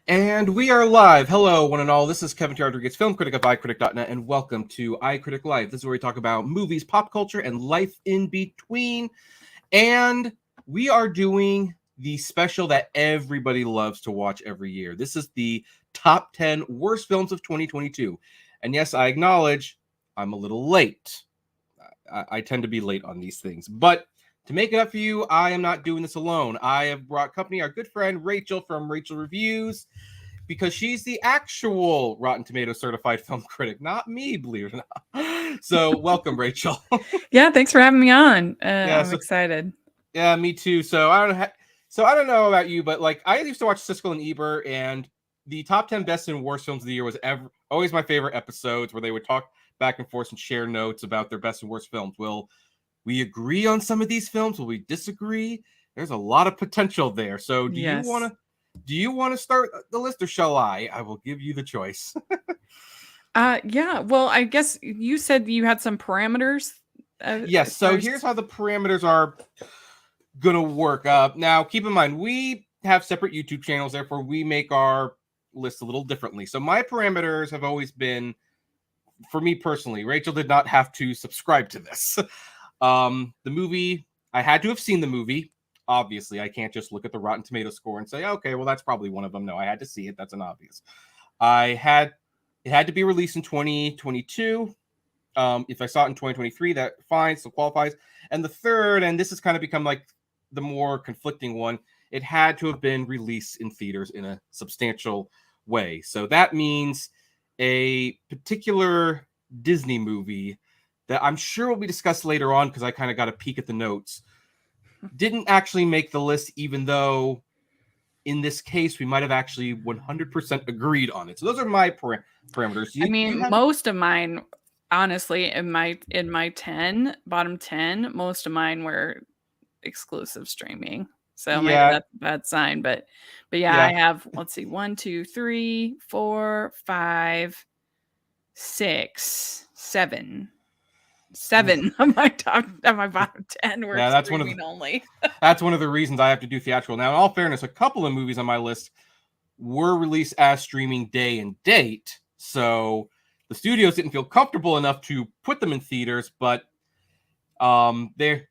And we are live. Hello, one and all. This is Kevin T. Rodriguez, film critic of iCritic.net, and welcome to iCritic Live. This is where we talk about movies, pop culture, and life in between. And we are doing the special that everybody loves to watch every year. This is the top 10 worst films of 2022. And yes, I acknowledge I'm a little late. I tend to be late on these things. But to make it up for you, I am not doing this alone. I have brought company our good friend Rachel from Rachel Reviews, because she's the actual Rotten Tomatoes certified film critic, not me, believe it or not. So welcome, Rachel. Yeah, thanks for having me on. Yeah, I'm excited. Yeah, me too. So I don't know about you, but like I used to watch Siskel and Ebert, and the top 10 best and worst films of the year was always my favorite episodes, where they would talk back and forth and share notes about their best and worst films. Will we agree on some of these films? Will we disagree? There's a lot of potential there. So do you Yes. want to start the list, or shall I? I will give you the choice. Yeah. Well, I guess you said you had some parameters. Yes. So here's how the parameters are gonna work. Now, keep in mind we have separate YouTube channels, therefore we make our list a little differently. So my parameters have always been, for me personally, Rachel did not have to subscribe to this. The movie, I had to have seen the movie. Obviously, I can't just look at the Rotten Tomato score and say, okay, well, that's probably one of them. No, I had to see it. That's an obvious. It had to be released in 2022. If I saw it in 2023, that fine, still qualifies. And the third, and this has kind of become like the more conflicting one, it had to have been released in theaters in a substantial way. So that means a particular Disney movie that I'm sure will be discussed later on, because I kind of got a peek at the notes, didn't actually make the list, even though in this case we might have actually 100% agreed on it. So those are my parameters. I mean, most of mine, honestly, in my bottom 10, most of mine were exclusive streaming. So maybe that's a bad sign, but yeah, I have, let's see, 1, 2, 3, 4, 5, 6, 7. 7 of my bottom 10 were streaming only. That's one of the reasons I have to do theatrical. Now, in all fairness, a couple of movies on my list were released as streaming day and date, so the studios didn't feel comfortable enough to put them in theaters, but they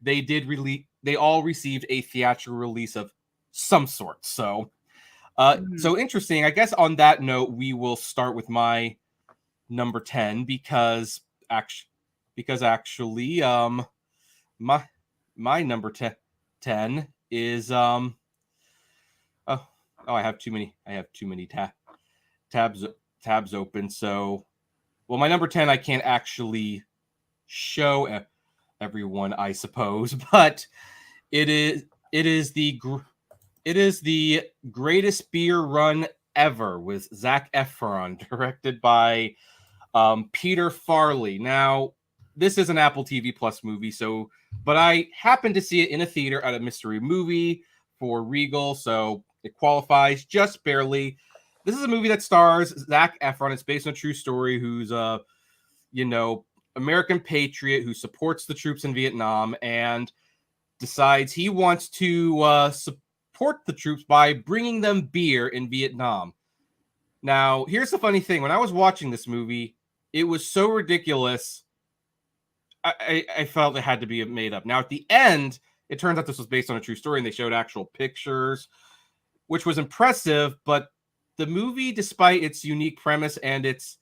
all received a theatrical release of some sort. So so interesting. I guess on that note, we will start with my number 10, because actually my number 10 is I have too many tabs open. So, well, my number 10 I can't actually show everyone, I suppose, but it is the greatest beer run ever, with Zac Efron, directed by Peter Farrelly. Now, this is an Apple TV Plus movie, but I happened to see it in a theater at a mystery movie for Regal, so it qualifies just barely. This is a movie that stars Zac Efron. It's based on a true story, who's American patriot who supports the troops in Vietnam and decides he wants to support the troops by bringing them beer in Vietnam. Now, here's the funny thing. When I was watching this movie, it was so ridiculous, I felt it had to be made up. Now, at the end, it turns out this was based on a true story, and they showed actual pictures, which was impressive. But the movie, despite its unique premise and its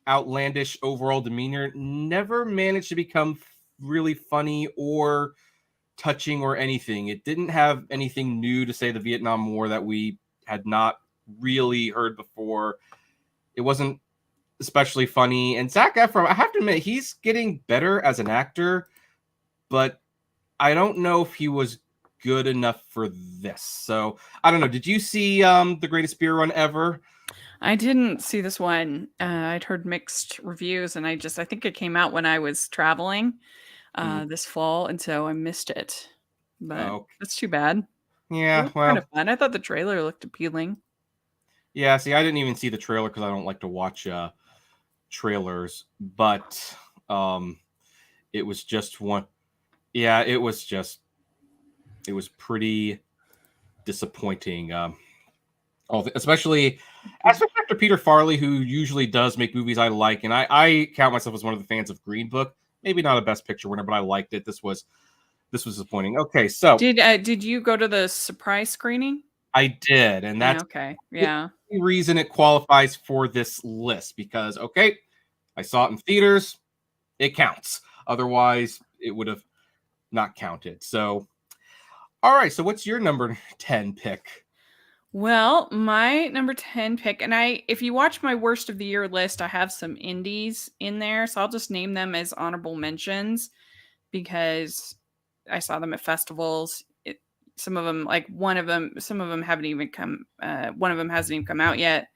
outlandish overall demeanor, never managed to become really funny or touching or anything. It didn't have anything new to say the Vietnam War that we had not really heard before. It wasn't especially funny. And Zac Efron, I have to admit, he's getting better as an actor, but I don't know if he was good enough for this. So I don't know. Did you see The Greatest Beer Run Ever? I didn't see this one. I'd heard mixed reviews, and I think it came out when I was traveling this fall, and so I missed it. But that's too bad. Yeah, well, kind of fun. I thought the trailer looked appealing. Yeah, see, I didn't even see the trailer because I don't like to watch trailers, but it was just one. Yeah, it was pretty disappointing. Especially after Peter Farrelly, who usually does make movies I like, and I count myself as one of the fans of Green Book. Maybe not a Best Picture winner, but I liked it. This was disappointing. Okay, so did you go to the surprise screening? I did, and that's the reason it qualifies for this list, because I saw it in theaters, it counts. Otherwise, it would have not counted. So, all right. So, what's your number 10 pick? Well, my number 10 pick, and if you watch my worst of the year list, I have some indies in there, so I'll just name them as honorable mentions because I saw them at festivals. Some of them, some of them haven't even come. One of them hasn't even come out yet.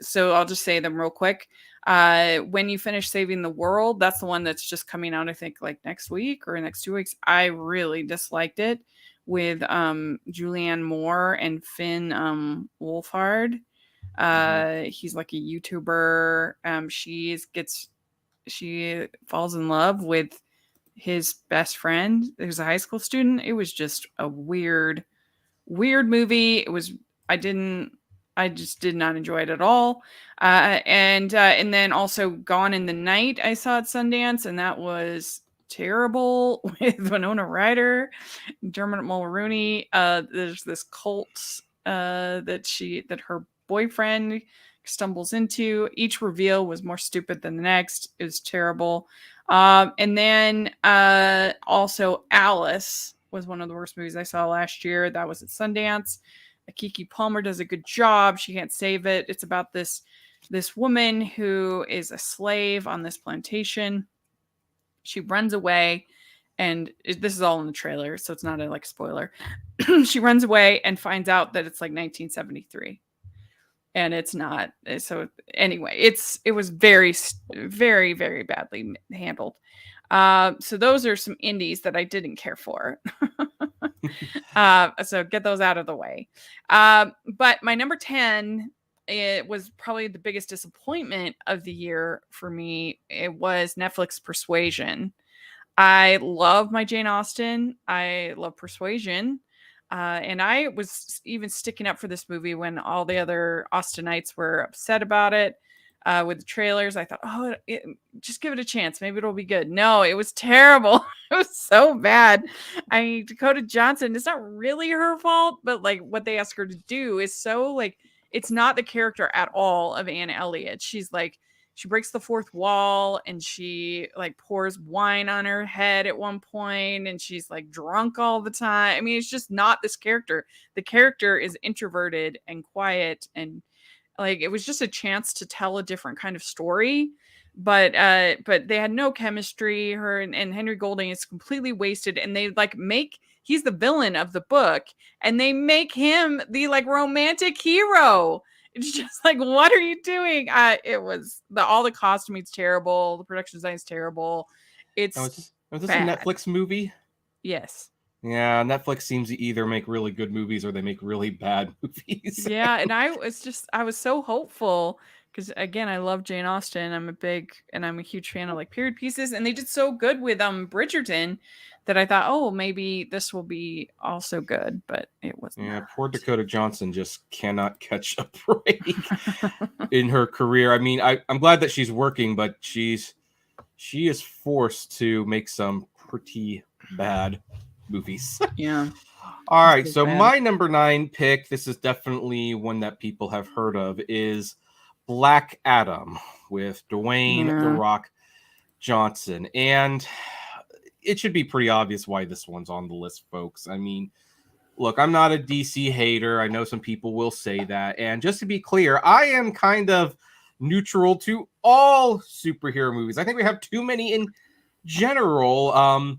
So I'll just say them real quick. When You Finish Saving the World, that's the one that's just coming out, I think, like next week or next 2 weeks. I really disliked it, with Julianne Moore and Finn Wolfhard. He's like a YouTuber. She falls in love with his best friend, who's a high school student. It was just a weird movie. I just did not enjoy it at all. And then also Gone in the Night, I saw at Sundance, and that was terrible, with Winona Ryder, Dermot Mulroney. There's this cult that her boyfriend stumbles into. Each reveal was more stupid than the next. It was terrible. And then also Alice was one of the worst movies I saw last year. That was at Sundance. Keke Palmer does a good job. She can't save it. It's about this woman who is a slave on this plantation. She runs away, and this is all in the trailer, so it's not a spoiler. She runs away and finds out that it's like 1973. And it's not. So anyway, it was very, very, very badly handled. So those are some indies that I didn't care for. So get those out of the way. But my number 10, it was probably the biggest disappointment of the year for me. It was Netflix Persuasion. I love my Jane Austen. I love Persuasion. And I was even sticking up for this movie when all the other Austenites were upset about it. With the trailers, I thought, just give it a chance. Maybe it'll be good. No, it was terrible. It was so bad. Dakota Johnson, it's not really her fault, but what they ask her to do is so it's not the character at all of Anne Elliot. She's she breaks the fourth wall, and she pours wine on her head at one point, and she's drunk all the time. I mean, it's just not this character. The character is introverted and quiet, and it was just a chance to tell a different kind of story, but they had no chemistry. Her and Henry Golding is completely wasted, and they he's the villain of the book, and they make him the romantic hero. It's just what are you doing? It was all the costuming's terrible, the production design's terrible. Was this a Netflix movie? Yes. Yeah, Netflix seems to either make really good movies or they make really bad movies. Yeah, and I was so hopeful because, again, I love Jane Austen. I'm a huge fan of period pieces, and they did so good with Bridgerton that I thought, oh, maybe this will be also good, but it wasn't. Yeah, poor Dakota Johnson just cannot catch a break in her career. I mean, I'm glad that she's working, but she is forced to make some pretty bad movies. Yeah. All right. So my number 9 pick, this is definitely one that people have heard of, is Black Adam with Dwayne The Rock Johnson. And it should be pretty obvious why this one's on the list, folks. I mean, look, I'm not a DC hater. I know some people will say that. And just to be clear, I am kind of neutral to all superhero movies. I think we have too many in general.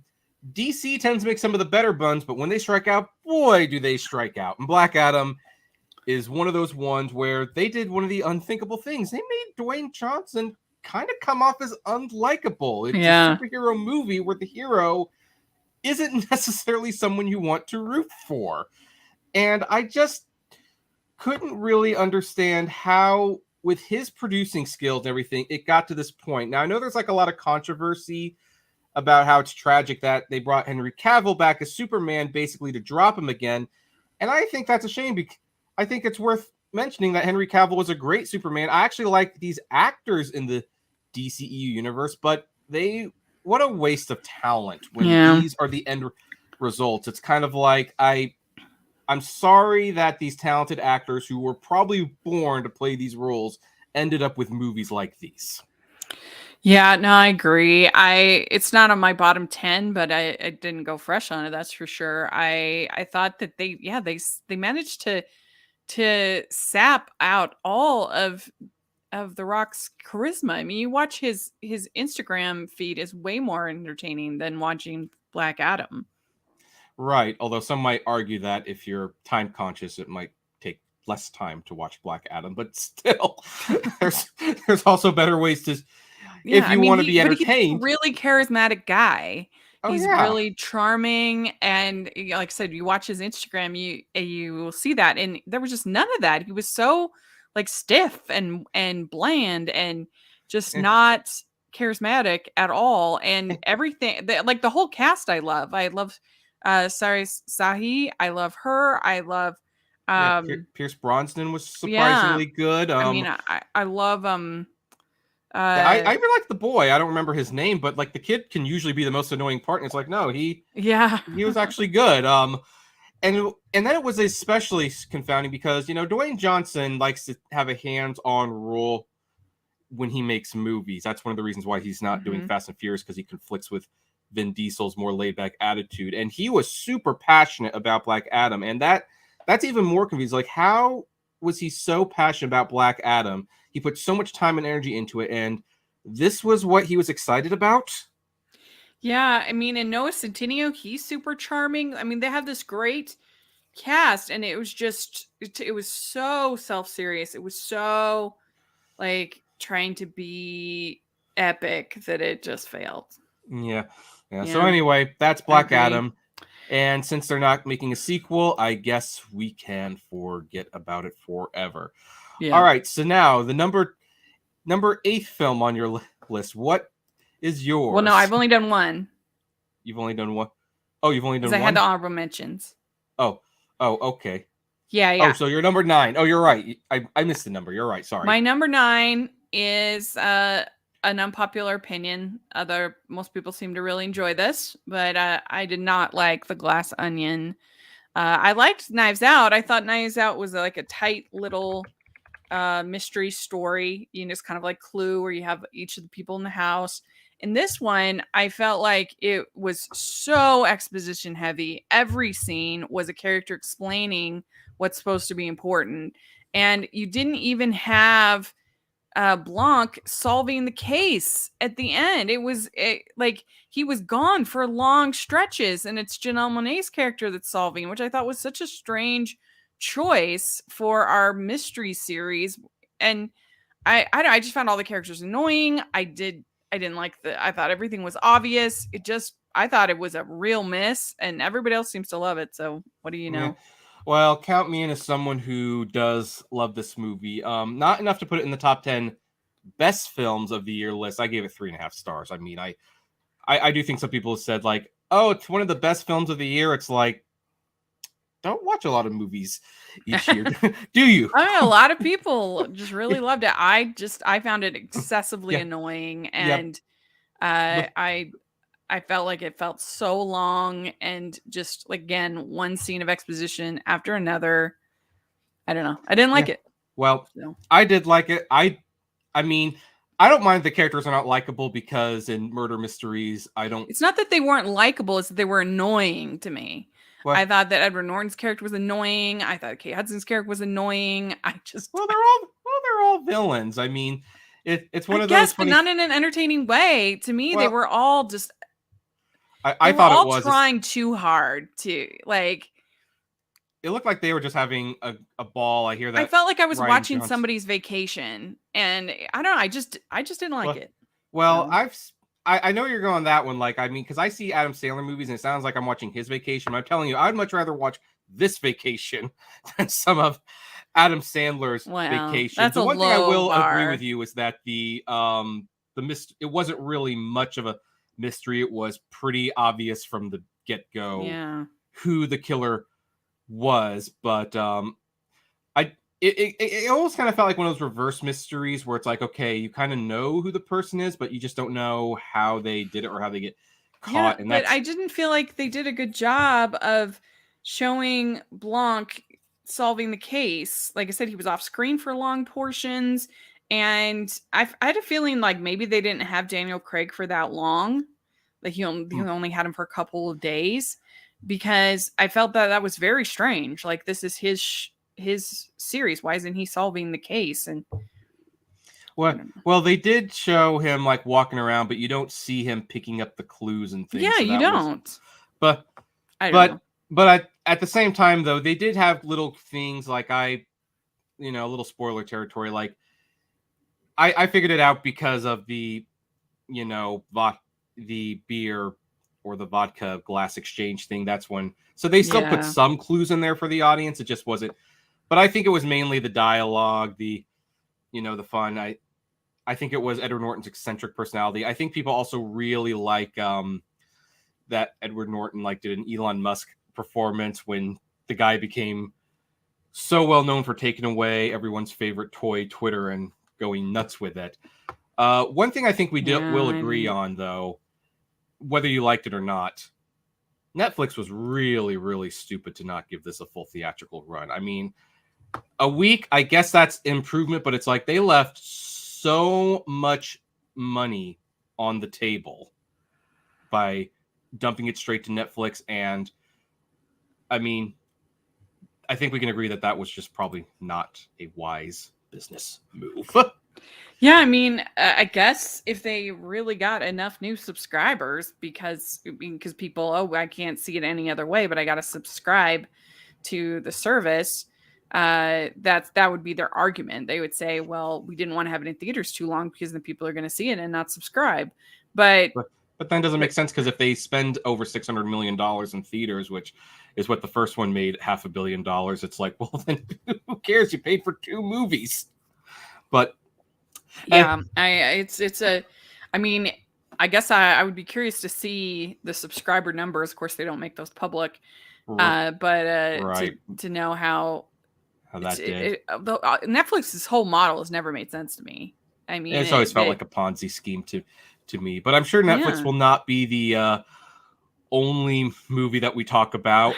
DC tends to make some of the better ones, but when they strike out, boy, do they strike out. And Black Adam is one of those ones where they did one of the unthinkable things. They made Dwayne Johnson kind of come off as unlikable. It's a superhero movie where the hero isn't necessarily someone you want to root for. And I just couldn't really understand how, with his producing skills and everything, it got to this point. Now, I know there's a lot of controversy about how it's tragic that they brought Henry Cavill back as Superman basically to drop him again. And I think that's a shame I think it's worth mentioning that Henry Cavill was a great Superman. I actually like these actors in the DCEU universe, but what a waste of talent when these are the end results. It's kind of like I'm sorry that these talented actors who were probably born to play these roles ended up with movies like these. Yeah, no, I agree. It's not on my bottom 10, but I didn't go fresh on it, that's for sure. I thought that they managed to sap out all of The Rock's charisma. I mean, you watch his Instagram feed is way more entertaining than watching Black Adam. Right, although some might argue that if you're time conscious, it might take less time to watch Black Adam, but still, there's also better ways to, if you want to be entertained. He's a really charismatic guy. Oh, he's yeah. really charming, and like I said, you watch his Instagram, you will see that, and there was just none of that. He was so like stiff and bland and just not charismatic at all. And everything, like the whole cast, I love Sari Sahi. I love her. I love Pierce Brosnan was surprisingly good. I mean, I love I even like the boy. I don't remember his name, but like the kid can usually be the most annoying part, and it's like, no, he was actually good. And then it was especially confounding because Dwayne Johnson likes to have a hands-on role when he makes movies. That's one of the reasons why he's not doing Fast and Furious, because he conflicts with Vin Diesel's more laid-back attitude. And he was super passionate about Black Adam, and that's even more confusing. Like, how was he so passionate about Black Adam? He put so much time and energy into it, and this was what he was excited about? Yeah, I mean, and Noah Centineo, he's super charming. I mean, they have this great cast, and it was just, it was so self-serious. It was so, like, trying to be epic that it just failed. Yeah. So anyway, that's Black Adam. And since they're not making a sequel, I guess we can forget about it forever. Yeah. All right, so now the number 8 film on your list. What is yours? Well, no, I've only done one. You've only done one? Oh, you've only done one? I had the honorable mentions. Oh, okay. Yeah. Oh, so you're number 9. Oh, you're right. I missed the number. You're right. Sorry. My number 9 is an unpopular opinion. Most people seem to really enjoy this, but I did not like The Glass Onion. I liked Knives Out. I thought Knives Out was like a tight little mystery story. It's kind of like Clue, where you have each of the people in the house. In this one, I felt like it was so exposition heavy. Every scene was a character explaining what's supposed to be important, and you didn't even have Blanc solving the case at the end. It was like he was gone for long stretches, and it's Janelle Monáe's character that's solving, which I thought was such a strange choice for our mystery series. And I just found all the characters annoying. I didn't like I thought everything was obvious. I thought it was a real miss, and everybody else seems to love it. So what do you know? Yeah. Well, count me in as someone who does love this movie. Not enough to put it in the top 10 best films of the year list. I gave it 3.5 stars. I mean, I do think some people have said like, oh, it's one of the best films of the year. It's like, don't watch a lot of movies each year, do you? I mean, a lot of people just really loved it. I found it excessively annoying, and I felt like it felt so long, and just again, one scene of exposition after another. I don't know. I didn't like it. Well, I did like it. I mean, I don't mind the characters are not likable, because in murder mysteries, it's not that they weren't likable, it's that they were annoying to me. What? I thought that Edward Norton's character was annoying. I thought Kate Hudson's character was annoying. They're all villains. I mean, it's one of those. Yes, but not in an entertaining way. To me, they were all just. I thought it was trying too hard to like. It looked like they were just having a ball. I hear that. I felt like I was watching somebody's vacation, and I don't know. I just didn't like it. Well, I know you're going that one. Like, I mean, because I see Adam Sandler movies, and it sounds like I'm watching his Vacation. I'm telling you, I'd much rather watch this Vacation than some of Adam Sandler's Vacation. That's the one thing I will bar. agree with you is that it wasn't really much of a mystery. It was pretty obvious from the get-go who the killer was. But it almost kind of felt like one of those reverse mysteries where it's like, okay, you kind of know who the person is, but you just don't know how they did it or how they get Yeah, caught. And but that's I didn't feel like they did a good job of showing Blanc solving the case. Like I said, he was off screen for long portions, and I had a feeling like maybe they didn't have Daniel Craig for that long. Like he only had him for a couple of days, because I felt that that was very strange. Like, this is his series. Why isn't he solving the case? And well, they did show him like walking around, but you don't see him picking up the clues and things. yeah, So you that was, don't. but I don't but know. at the same time though, they did have little things like a little spoiler territory. Like I figured it out because of the the beer or the vodka glass exchange thing. That's when, so they still put Yeah, some clues in there for the audience. It just wasn't, but I think it was mainly the dialogue, the fun. I think it was Edward Norton's eccentric personality. I think people also really like that Edward Norton like did an Elon Musk performance when the guy became so well known for taking away everyone's favorite toy, Twitter, and going nuts with it. One thing I think we will agree on, though, whether you liked it or not, Netflix was really, really stupid to not give this a full theatrical run. I mean, a week, I guess that's improvement, but it's like they left so much money on the table by dumping it straight to Netflix. And I mean, I think we can agree that that was just probably not a wise business move. yeah. I mean, I guess if they really got enough new subscribers, because people, oh, I can't see it any other way, but I got to subscribe to the service. That would be their argument. They would say, well, we didn't want to have it in theaters too long because the people are going to see it and not subscribe. But then it doesn't make sense, because if they spend over $600 million in theaters, which is what the first one made, $500 million, it's like, well, then who cares? You paid for 2 movies. But yeah, I mean, I guess I would be curious to see the subscriber numbers. Of course, they don't make those public, but right, to know how that did. Netflix's whole model has never made sense to me. I mean, It's always felt like a Ponzi scheme to me. But I'm sure Netflix will not be the only movie that we talk about.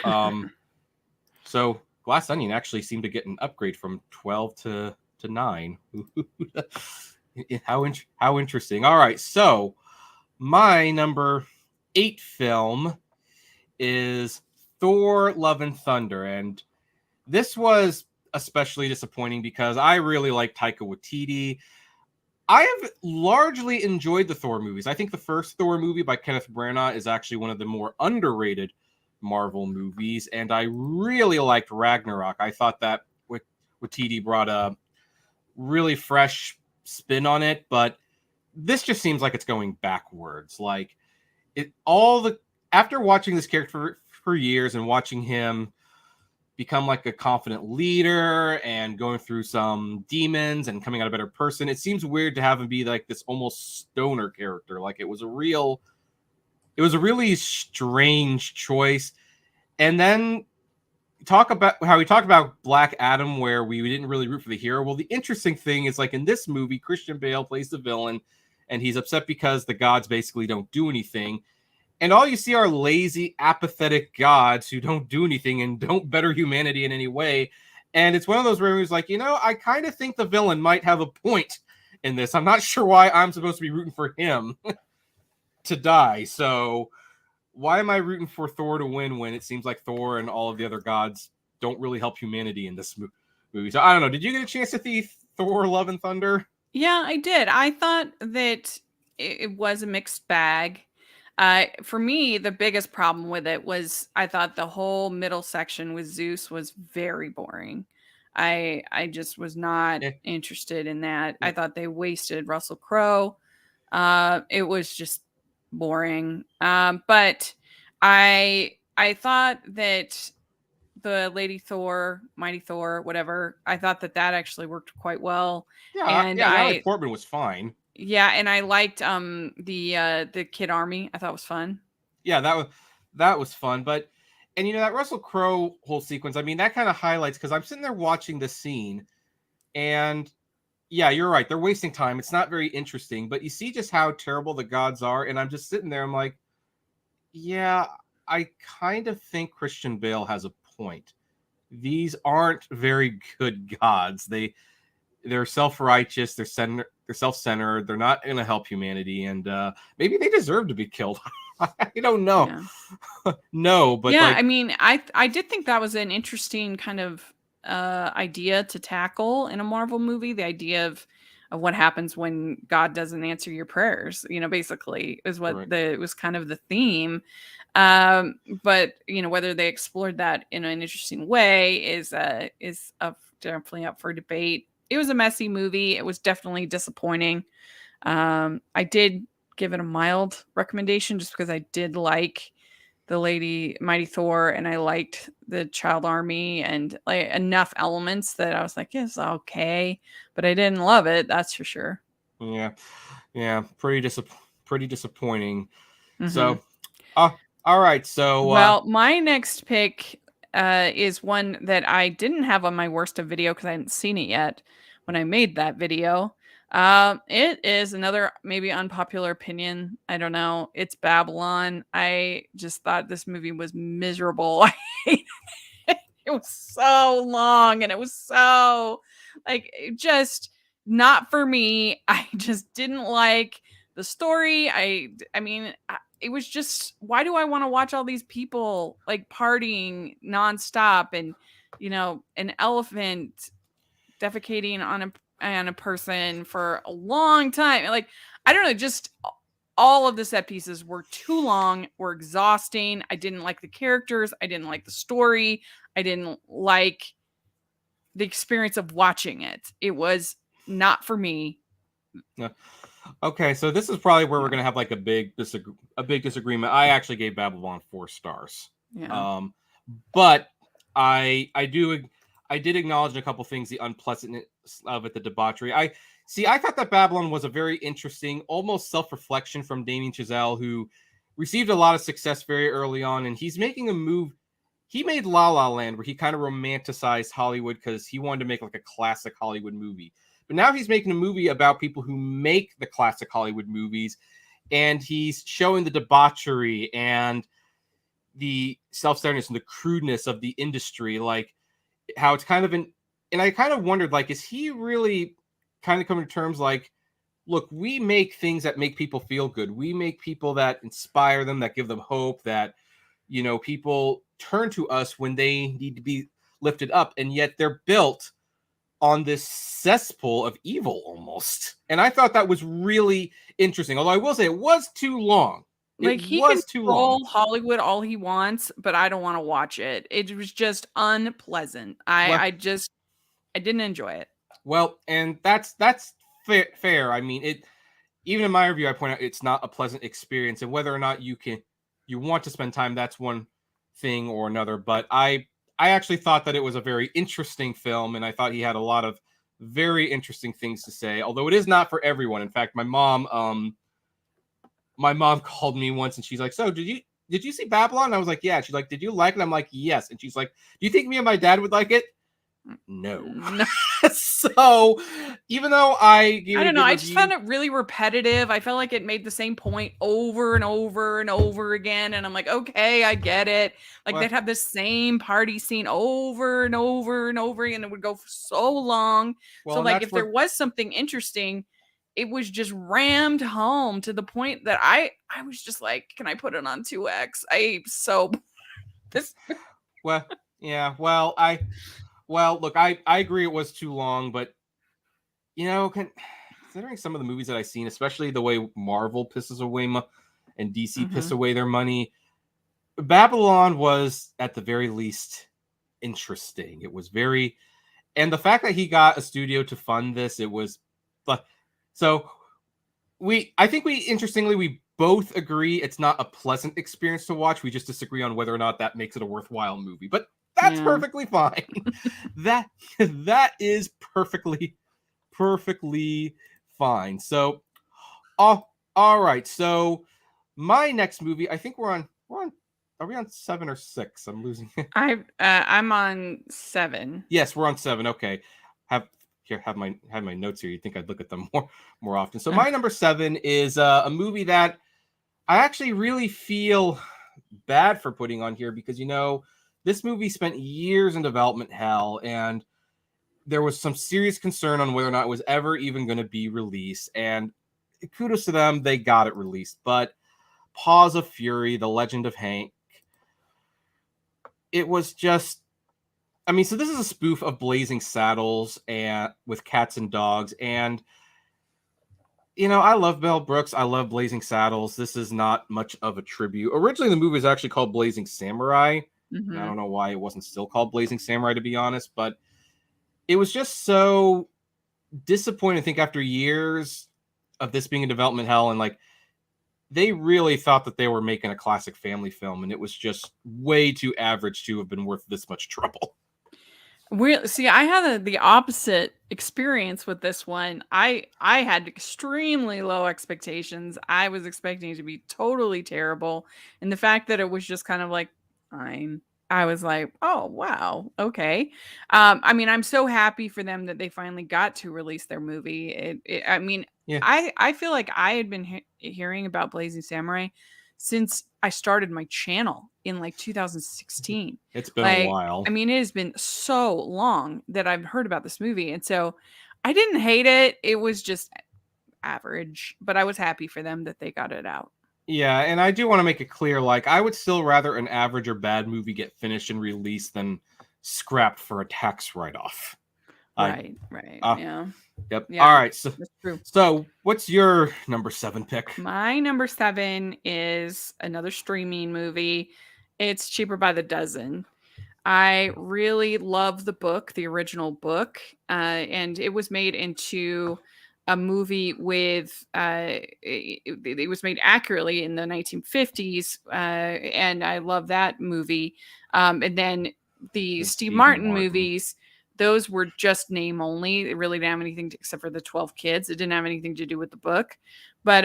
So Glass Onion actually seemed to get an upgrade from 12 to 9. How interesting. All right, so my number 8 film is Thor: Love and Thunder, and this was especially disappointing because I really like Taika Waititi. I have largely enjoyed the Thor movies. I think the first Thor movie by Kenneth Branagh is actually one of the more underrated Marvel movies, and I really liked Ragnarok. I thought that Waititi brought a really fresh spin on it, but this just seems like it's going backwards. Like after watching this character for years and watching him become like a confident leader and going through some demons and coming out a better person, it seems weird to have him be like this almost stoner character. Like it was a really strange choice. And then talk about how we talked about Black Adam, where we didn't really root for the hero. Well, the interesting thing is, like in this movie, Christian Bale plays the villain, and he's upset because the gods basically don't do anything. And all you see are lazy, apathetic gods who don't do anything and don't better humanity in any way. And it's one of those movies like, I kind of think the villain might have a point in this. I'm not sure why I'm supposed to be rooting for him to die. So why am I rooting for Thor to win when it seems like Thor and all of the other gods don't really help humanity in this movie? So I don't know. Did you get a chance to see Thor: Love and Thunder? Yeah, I did. I thought that it was a mixed bag. For me, the biggest problem with it was I thought the whole middle section with Zeus was very boring. I just was not interested in that. I thought they wasted Russell Crowe. It was just boring. But I thought that the Lady Thor, Mighty Thor, whatever, I thought that actually worked quite well. Yeah, Natalie Portman was fine. Yeah, and I liked the Kid Army. I thought it was fun. Yeah, that was fun. And that Russell Crowe whole sequence, I mean, that kind of highlights, because I'm sitting there watching this scene And yeah, you're right. They're wasting time. It's not very interesting, but you see just how terrible the gods are. And I'm just sitting there. I'm like, yeah, I kind of think Christian Bale has a point. These aren't very good gods. They're self-righteous. They're self-centered. They're not going to help humanity. And maybe they deserve to be killed. I don't know. Yeah. No, but yeah, I mean, I did think that was an interesting kind of idea to tackle in a Marvel movie. The idea of what happens when God doesn't answer your prayers. Basically, is what it was kind of the theme. But whether they explored that in an interesting way is definitely up for debate. It was a messy movie. It was definitely disappointing. I did give it a mild recommendation just because I did like the Lady Mighty Thor and I liked the Child Army and like enough elements that I was like, it's okay, but I didn't love it. That's for sure. Yeah, pretty disappointing. Mm-hmm. So, all right. So, well, my next pick is one that I didn't have on my worst of video because I hadn't seen it yet when I made that video. It is another maybe unpopular opinion. I don't know. It's Babylon. I just thought this movie was miserable. It was so long and it was so just not for me. I just didn't like the story. I mean, it was just, why do I want to watch all these people like partying nonstop and an elephant defecating on a person for a long time? Like, I don't know, just all of the set pieces were too long, were exhausting. I didn't like the characters. I didn't like the story. I didn't like the experience of watching it. It was not for me. Yeah. Okay, so this is probably where we're gonna have like a big disagreement. I actually gave Babylon 4 stars. Yeah. But I did acknowledge a couple things, the unpleasantness of it, the debauchery. I thought that Babylon was a very interesting, almost self-reflection from Damien Chazelle, who received a lot of success very early on, and he's making a move. He made La La Land, where he kind of romanticized Hollywood because he wanted to make like a classic Hollywood movie. But now he's making a movie about people who make the classic Hollywood movies, and he's showing the debauchery and the self-centeredness and the crudeness of the industry, like how it's kind of and I kind of wondered, like, is he really kind of coming to terms like, look, we make things that make people feel good. We make people that inspire them, that give them hope, that, people turn to us when they need to be lifted up. And yet they're built on this cesspool of evil almost. And I thought that was really interesting. Although I will say it was too long. Like, he can troll Hollywood all he wants, but I don't want to watch it. It was just unpleasant. I didn't enjoy it. Well, and that's fair. I mean, even in my review, I point out it's not a pleasant experience, and whether or not you want to spend time, that's one thing or another. But I actually thought that it was a very interesting film, and I thought he had a lot of very interesting things to say, although it is not for everyone. In fact, my mom called me once and she's like, so did you see Babylon? And I was like, yeah. She's like, did you like it? I'm like, yes. And she's like, do you think me and my dad would like it? No. So even though I don't know, I just found it really repetitive. I felt like it made the same point over and over and over again. And I'm like, okay, I get it. Like, they'd have the same party scene over and over and over again. It would go for so long. So like, if there was something interesting, it was just rammed home to the point that I was just like, can I put it on 2X? Well, yeah. Well, look, I agree it was too long, but considering some of the movies that I've seen, especially the way Marvel pisses away and DC piss away their money, Babylon was at the very least interesting. It was and the fact that he got a studio to fund this, it was so I think we both agree it's not a pleasant experience to watch. We just disagree on whether or not that makes it a worthwhile movie. But that's perfectly fine. that is perfectly fine. So, all right. So, my next movie, I think we're on. Are we on 7 or 6? I'm losing it. I'm on 7. Yes, we're on 7. Okay. here have my notes here. You'd think I'd look at them more often. So my number 7 is a movie that I actually really feel bad for putting on here because, you know, this movie spent years in development hell, and there was some serious concern on whether or not it was ever even going to be released. And kudos to them, they got it released. But Paws of Fury, The Legend of Hank, it was just, I mean, so this is a spoof of Blazing Saddles and with cats and dogs. And, you know, I love Mel Brooks. I love Blazing Saddles. This is not much of a tribute. Originally, the movie was actually called Blazing Samurai. Mm-hmm. And I don't know why it wasn't still called Blazing Samurai, to be honest. But it was just so disappointing, I think, after years of this being in development hell. And, like, they really thought that they were making a classic family film. And it was just way too average to have been worth this much trouble. See, I had the opposite experience with this one. I had extremely low expectations. I was expecting it to be totally terrible, and the fact that it was just kind of like fine, I was like, oh wow, okay. I mean, I'm so happy for them that they finally got to release their movie. I mean, yeah. I feel like I had been hearing about Blazing Samurai since I started my channel in like 2016. It's been a while. I mean, it has been so long that I've heard about this movie. And so I didn't hate it. It was just average, but I was happy for them that they got it out. Yeah, and I do want to make it clear, like, I would still rather an average or bad movie get finished and released than scrapped for a tax write-off. Right. Yeah. Yep. Yeah, all right. So, that's true. So what's your number 7 pick? My number 7 is another streaming movie. It's Cheaper by the Dozen. I really love the book, the original book, and it was made into a movie with, it was made accurately in the 1950s, and I love that movie. And then the Steve Martin movies, those were just name only. It really didn't have anything except for the 12 kids. It didn't have anything to do with the book. But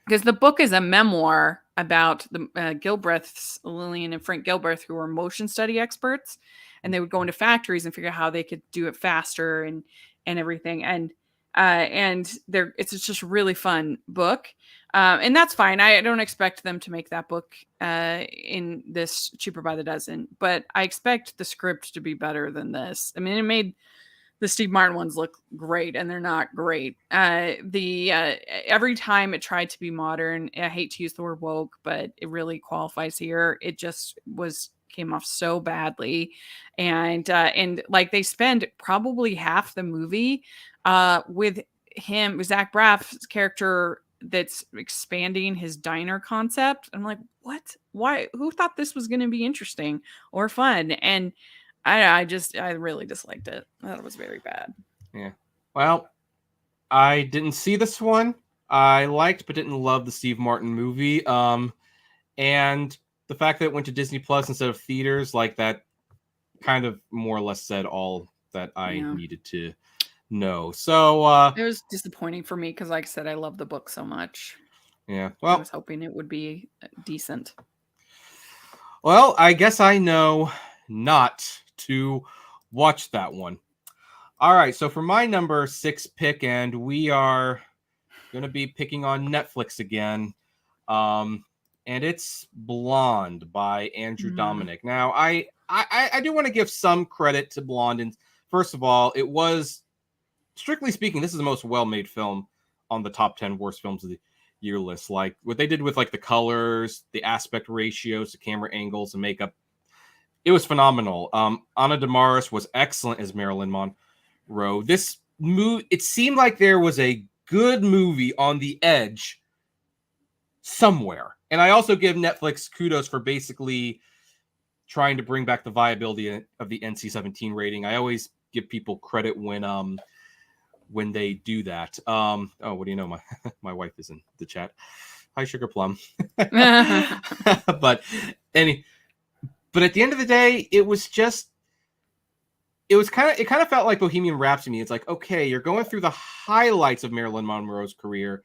because the book is a memoir about the Gilbreths, Lillian and Frank Gilbreth, who were motion study experts, and they would go into factories and figure out how they could do it faster and everything. And it's just a really fun book. And that's fine. I don't expect them to make that book in this Cheaper by the Dozen, but I expect the script to be better than this. I mean, it made the Steve Martin ones look great, and they're not great. Every time it tried to be modern, I hate to use the word woke, but it really qualifies here. It just came off so badly. And like they spend probably half the movie with Zach Braff's character that's expanding his diner concept. I'm like, what? Why? Who thought this was going to be interesting or fun? And I really disliked it. I thought it was very bad. Yeah. Well, I didn't see this one. I liked but didn't love the Steve Martin movie. And the fact that it went to Disney Plus instead of theaters, like that kind of more or less said all that I needed to know. So it was disappointing for me because, like I said, I love the book so much. Yeah. Well, I was hoping it would be decent. Well, I guess I know not to watch that one. All right. So for my number 6 pick, and we are going to be picking on Netflix again. And it's Blonde by Andrew Dominic. Now, I do want to give some credit to Blonde. And first of all, it was, strictly speaking, this is the most well-made film on the top 10 worst films of the year list. Like what they did with like the colors, the aspect ratios, the camera angles, and makeup, it was phenomenal. Ana de Maris was excellent as Marilyn Monroe. This movie, it seemed like there was a good movie on the edge somewhere. And I also give Netflix kudos for basically trying to bring back the viability of the NC-17 rating. I always give people credit when they do that. Oh, what do you know? My wife is in the chat. Hi, Sugar Plum. But at the end of the day, it kind of felt like Bohemian Rhapsody. It's like, okay, you're going through the highlights of Marilyn Monroe's career,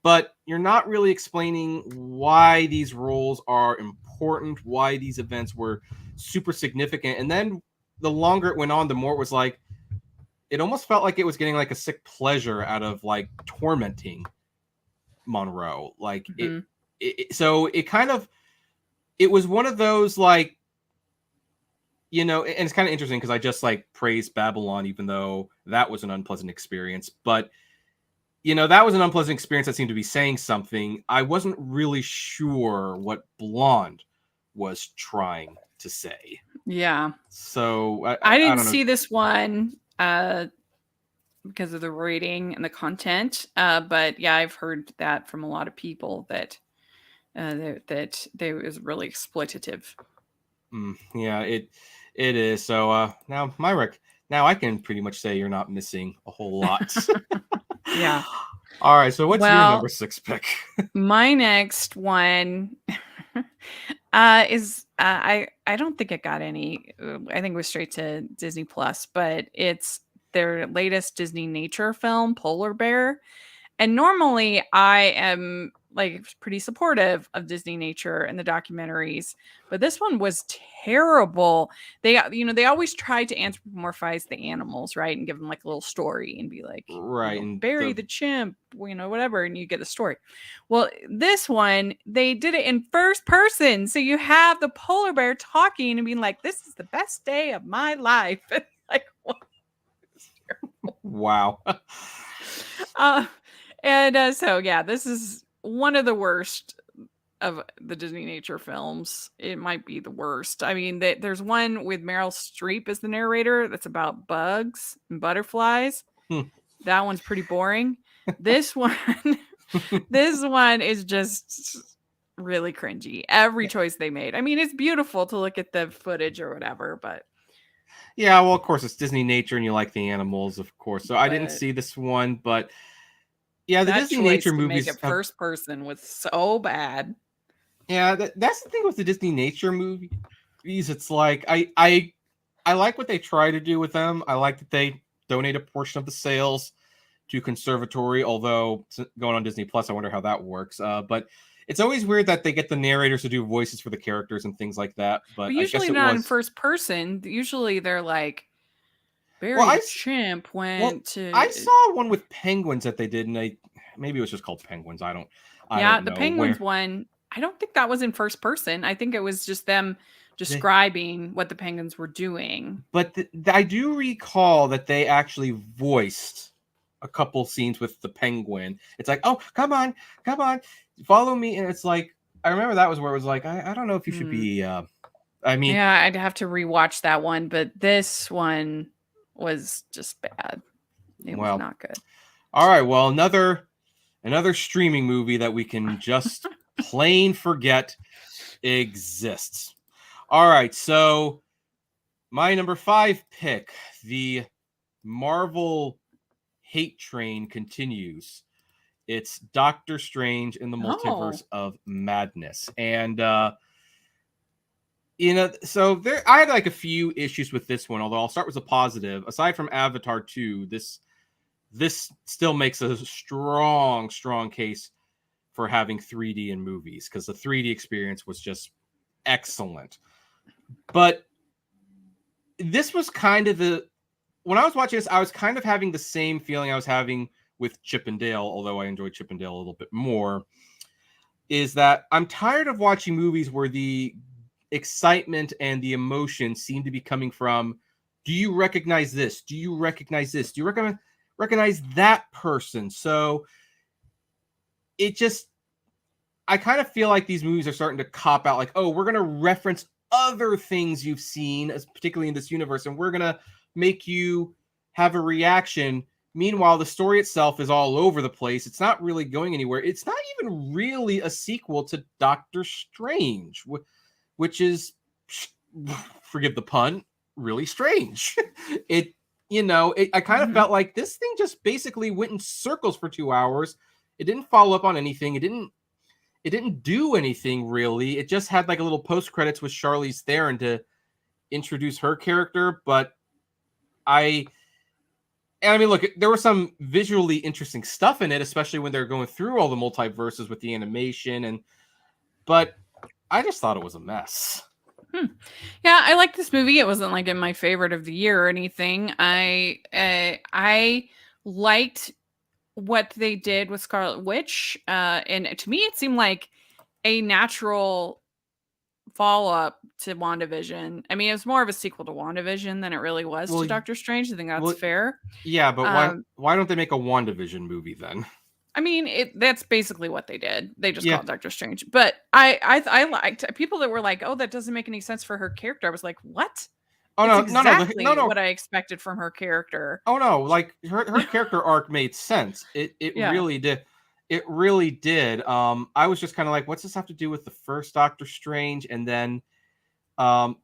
but you're not really explaining why these roles are important, why these events were super significant. And then the longer it went on, the more it was like, it almost felt like it was getting like a sick pleasure out of like tormenting Monroe. Like so it kind of, it was one of those like, you know, and it's kind of interesting because I just like praised Babylon, even though that was an unpleasant experience. But, you know, that was an unpleasant experience that seemed to be saying something. I wasn't really sure what Blonde was trying to say. Yeah. So I didn't don't know. see this one because of the rating and the content. But yeah, I've heard that from a lot of people that it was really exploitative. Yeah, it is. So now now I can pretty much say you're not missing a whole lot. Yeah. All right. So what's your number 6 pick? My next one is I don't think it got any. I think it was straight to Disney Plus, but it's their latest Disney nature film, Polar Bear. And normally I am like pretty supportive of Disney nature and the documentaries, but this one was terrible. They, you know, they always try to anthropomorphize the animals, right? And give them like a little story and be like, right. You know, Barry the chimp, you know, whatever. And you get the story. Well, this one, they did it in first person. So you have the polar bear talking and being like, this is the best day of my life. Like, what? Wow. And so, yeah, this is one of the worst of the Disney nature films. It might be the worst. I mean, there's one with Meryl Streep as the narrator that's about bugs and butterflies. That one's pretty boring. This one, this one is just really cringy. Every choice they made. I mean, it's beautiful to look at the footage or whatever, but yeah, well, of course, it's Disney nature and you like the animals, of course. So I didn't see this one, but yeah, the Disney nature movies make it first person was so bad. Yeah, that's the thing with the Disney nature movies. It's like I like what they try to do with them. I like that they donate a portion of the sales to conservatory, although going on Disney Plus, I wonder how that works. But it's always weird that they get the narrators to do voices for the characters and things like that. But usually I guess not in first person. Usually they're like, Barry the chimp went to. I saw one with penguins that they did, and maybe it was just called Penguins. I don't know the penguins one. I don't think that was in first person. I think it was just them describing what the penguins were doing. But I do recall that they actually voiced a couple scenes with the penguin. It's like, oh, come on, follow me. And it's like, I remember that was where it was like, I don't know if you should be, I mean. Yeah, I'd have to rewatch that one. But this one was just bad. It was not good. All right. Well, another streaming movie that we can just plain forget exists. All right. So my number 5 pick, the Marvel hate train continues. It's Doctor Strange in the Multiverse of Madness. And, you know, so I had like a few issues with this one, although I'll start with a positive. Aside from Avatar 2, this still makes a strong case for having 3D in movies, because the 3D experience was just excellent. But this was kind of when I was watching this, I was kind of having the same feeling I was having with Chip and Dale, although I enjoyed Chip and Dale a little bit more, is that I'm tired of watching movies where the excitement and the emotion seem to be coming from, do you recognize this? Do you recognize this? Do you recognize that person? So I kind of feel like these movies are starting to cop out, like, oh, we're going to reference other things you've seen, particularly in this universe, and we're going to make you have a reaction. Meanwhile, the story itself is all over the place. It's not really going anywhere. It's not even really a sequel to Doctor Strange, which is, forgive the pun, really strange. I kind of felt like this thing just basically went in circles for 2 hours. It didn't follow up on anything. It didn't do anything really. It just had like a little post credits with Charlize Theron to introduce her character. But I mean, look, there was some visually interesting stuff in it, especially when they're going through all the multiverses with the animation, but I just thought it was a mess. Yeah, I liked this movie. It wasn't like in my favorite of the year or anything. I liked what they did with Scarlet Witch, and to me, it seemed like a natural follow up to WandaVision. I mean, it was more of a sequel to WandaVision than it really was Well, to Doctor Strange. I think that's well, fair. yeah, but Um, why don't they make a WandaVision movie then? I mean, that's basically what they did. They just Yeah. called Doctor Strange. But I liked people that were like, "Oh, that doesn't make any sense for her character." I was like, "What?" Oh It's no, no, no, no, exactly no. what I expected from her character. Oh no, like her character arc made sense. It Yeah. really did. It really did. I was just kind of like, what's this have to do with the first Doctor Strange? And then, um,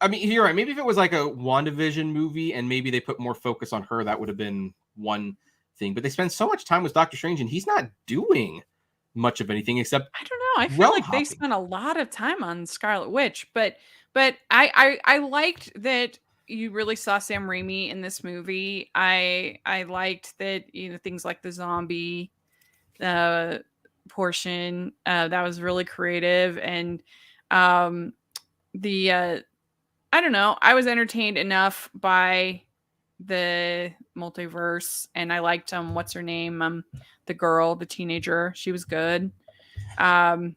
I mean, you're right. Maybe if it was like a WandaVision movie and maybe they put more focus on her, that would have been one thing. But they spend so much time with Doctor Strange and he's not doing much of anything except I don't know. I feel realm like they hopping. spent a lot of time on Scarlet Witch, but I liked that you really saw Sam Raimi in this movie. I liked that, things like the zombie uh portion, that was really creative. And um the I don't know, I was entertained enough by the multiverse, and I liked what's her name, the girl, the teenager, she was good. um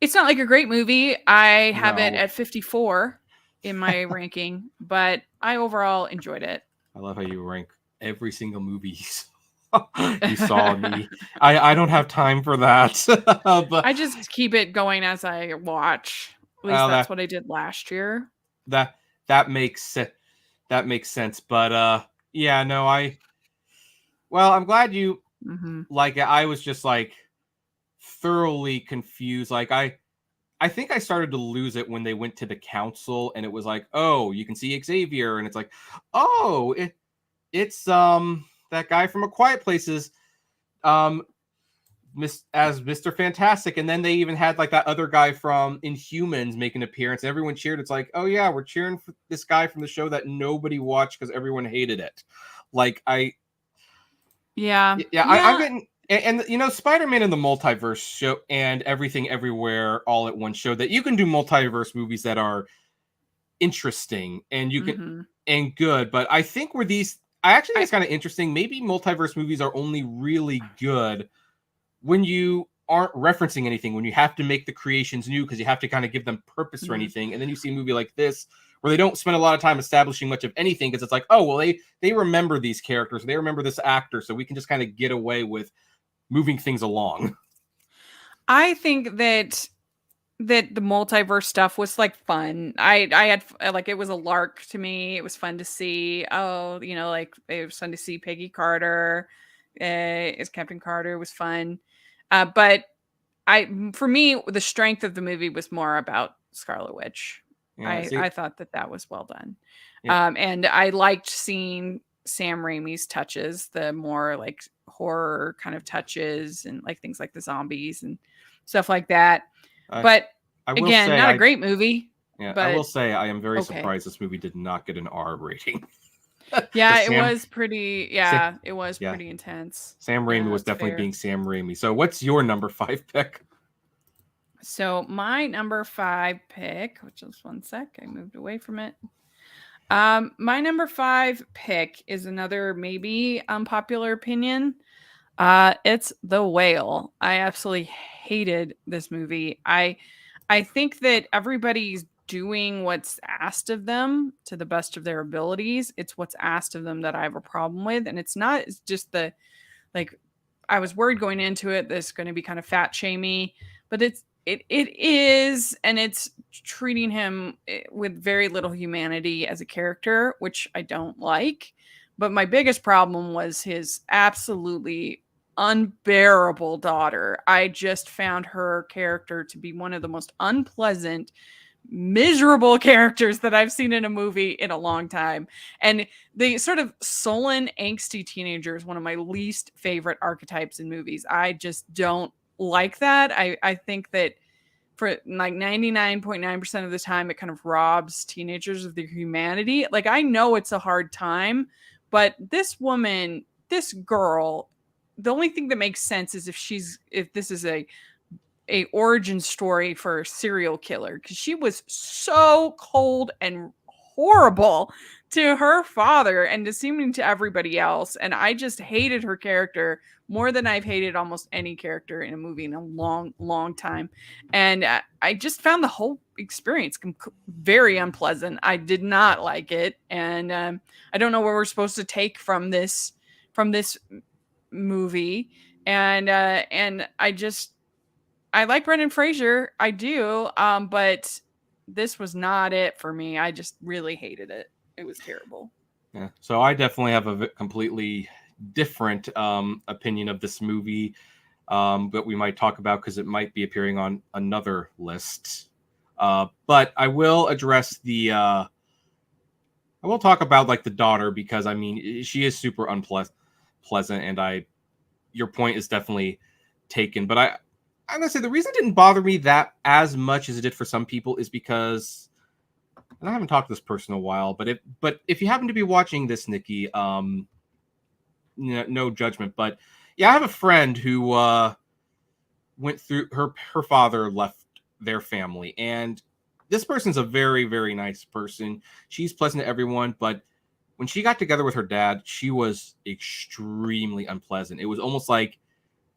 it's not like a great movie. I have it No, at 54 in my ranking, but I overall enjoyed it. I love how you rank every single movie you saw me. I don't have time for that. But I just keep it going as I watch. At least uh, that's that what I did last year. that that makes that makes sense. But yeah, no, well, I'm glad you Hmm. like it. I was just like thoroughly confused. Like I think I started to lose it when they went to the council and it was like, oh, you can see Xavier, and it's like, oh, it's that guy from A Quiet Places, um as Mr. Fantastic, and then they even had like that other guy from Inhumans make an appearance. And everyone cheered. It's like, oh yeah, we're cheering for this guy from the show that nobody watched because everyone hated it. Like Yeah. I'm Yeah. getting. And you know, Spider-Man in the Multiverse show and Everything Everywhere All at Once show that you can do multiverse movies that are interesting and you can Hmm. and good. But I think where these, I actually think it's kind of interesting. Maybe multiverse movies are only really good when you aren't referencing anything, when you have to make the creations new because you have to kind of give them purpose or Mhm. anything. And then you see a movie like this where they don't spend a lot of time establishing much of anything because it's like, oh well, they remember these characters, they remember this actor, so we can just kind of get away with moving things along. I think that the multiverse stuff was like fun. I had like, it was a lark to me. It was fun to see. Oh, like it was fun to see Peggy Carter as Captain Carter was fun. But for me, the strength of the movie was more about Scarlet Witch. Yeah, I see, thought that was well done. yeah, And I liked seeing Sam Raimi's touches, the more like horror kind of touches, and like things like the zombies and stuff like that. I, But I will again, say not a great movie, I will but say I am very okay. surprised this movie did not get an R rating. Yeah, Because Sam, it was yeah, pretty intense. Sam Raimi Yeah, was that's definitely fair. being Sam Raimi. So what's your number 5 pick? So my number 5 pick, which is one sec, I moved away from it. My number 5 pick is another maybe unpopular opinion. It's The Whale. I absolutely hated this movie. I think that everybody's doing what's asked of them to the best of their abilities. It's what's asked of them that I have a problem with, and it's just the like. I was worried going into it this is going to be kind of fat shamey, but it is, and it's treating him with very little humanity as a character, which I don't like. But my biggest problem was his absolutely unbearable daughter. I just found her character to be one of the most unpleasant, miserable characters that I've seen in a movie in a long time. And the sort of sullen, angsty teenager is one of my least favorite archetypes in movies. I just don't like that. I think that for like 99.9% of the time, it kind of robs teenagers of their humanity. Like, I know it's a hard time, but this woman, this girl, the only thing that makes sense is if this is a origin story for a serial killer, because she was so cold and horrible to her father and to seeming to everybody else. And I just hated her character more than I've hated almost any character in a movie in a long, long time. And I just found the whole experience very unpleasant. I did not like it. And I don't know what we're supposed to take from this movie. And I like Brendan Fraser. I do. But this was not it for me. I just really hated it. It was terrible. Yeah. So I definitely have a completely different opinion of this movie, but we might talk about because it might be appearing on another list. But I will address I will talk about like the daughter, because I mean she is super unpleasant, and your point is definitely taken. But I'm gonna say the reason it didn't bother me that as much as it did for some people is because, and I haven't talked to this person in a while, but if you happen to be watching this, Nikki, no judgment, but yeah, I have a friend who went through her father left their family, and this person's a very, very nice person. She's pleasant to everyone, but when she got together with her dad, she was extremely unpleasant. It was almost like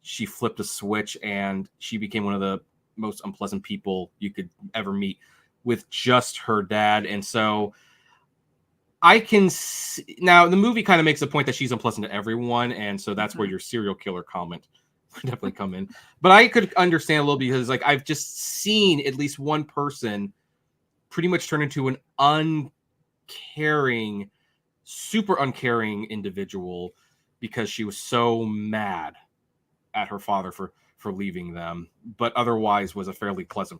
she flipped a switch and she became one of the most unpleasant people you could ever meet with just her dad. And so I can see, now the movie kind of makes a point that she's unpleasant to everyone, and so that's where your serial killer comment would definitely come in. But I could understand a little, because like I've just seen at least one person pretty much turn into an uncaring, super uncaring individual because she was so mad at her father for leaving them, but otherwise was a fairly pleasant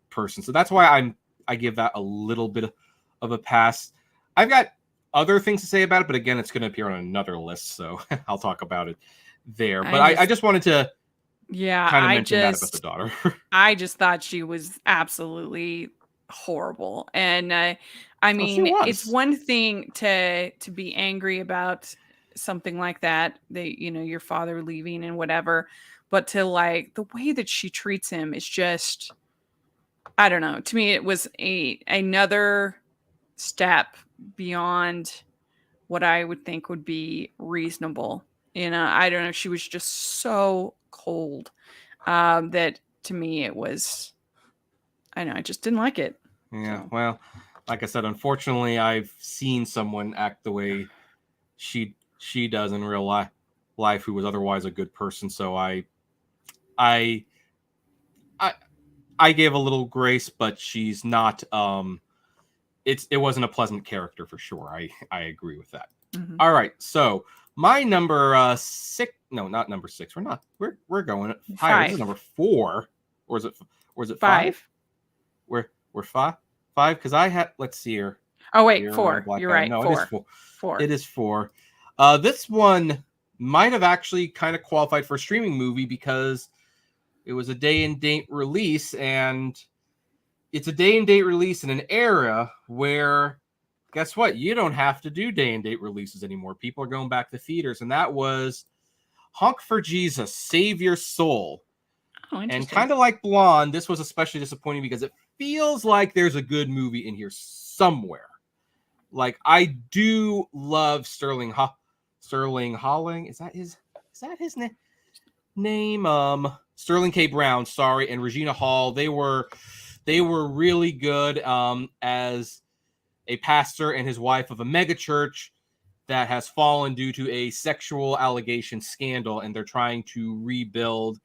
person. So that's why I give that a little bit of a pass. I've got other things to say about it, but again, it's going to appear on another list, so I'll talk about it there. But I just wanted to kind of mention that about the daughter. I just thought she was absolutely horrible. And I mean, it's one thing to be angry about something like that, your father leaving and whatever, but to like the way that she treats him is just, I don't know. To me, it was another step beyond what I would think would be reasonable. I don't know. She was just so cold that to me it was, I don't know, I just didn't like it. Yeah. So. Well, like I said, unfortunately, I've seen someone act the way she does in real life who was otherwise a good person. So I gave a little grace, but she's not. It wasn't a pleasant character for sure. I agree with that. Mm-hmm. All right, so my number 6. No, not number 6. We're going higher. 5. This is number 4, or is it 5? We're 5 because I had. Let's see here. Oh wait, 4. You're right. No, 4. It is 4. 4. It is 4. This one might have actually kind of qualified for a streaming movie because it was a day and date release, and it's a day and date release in an era where, guess what? You don't have to do day and date releases anymore. People are going back to theaters, and that was Honk for Jesus, Save Your Soul. Oh, interesting. And kind of like Blonde, this was especially disappointing because it feels like there's a good movie in here somewhere. Like, I do love Sterling Holling. Is that his name? Sterling K. Brown, sorry, and Regina Hall. They were really good as a pastor and his wife of a megachurch that has fallen due to a sexual allegation scandal, and they're trying to rebuild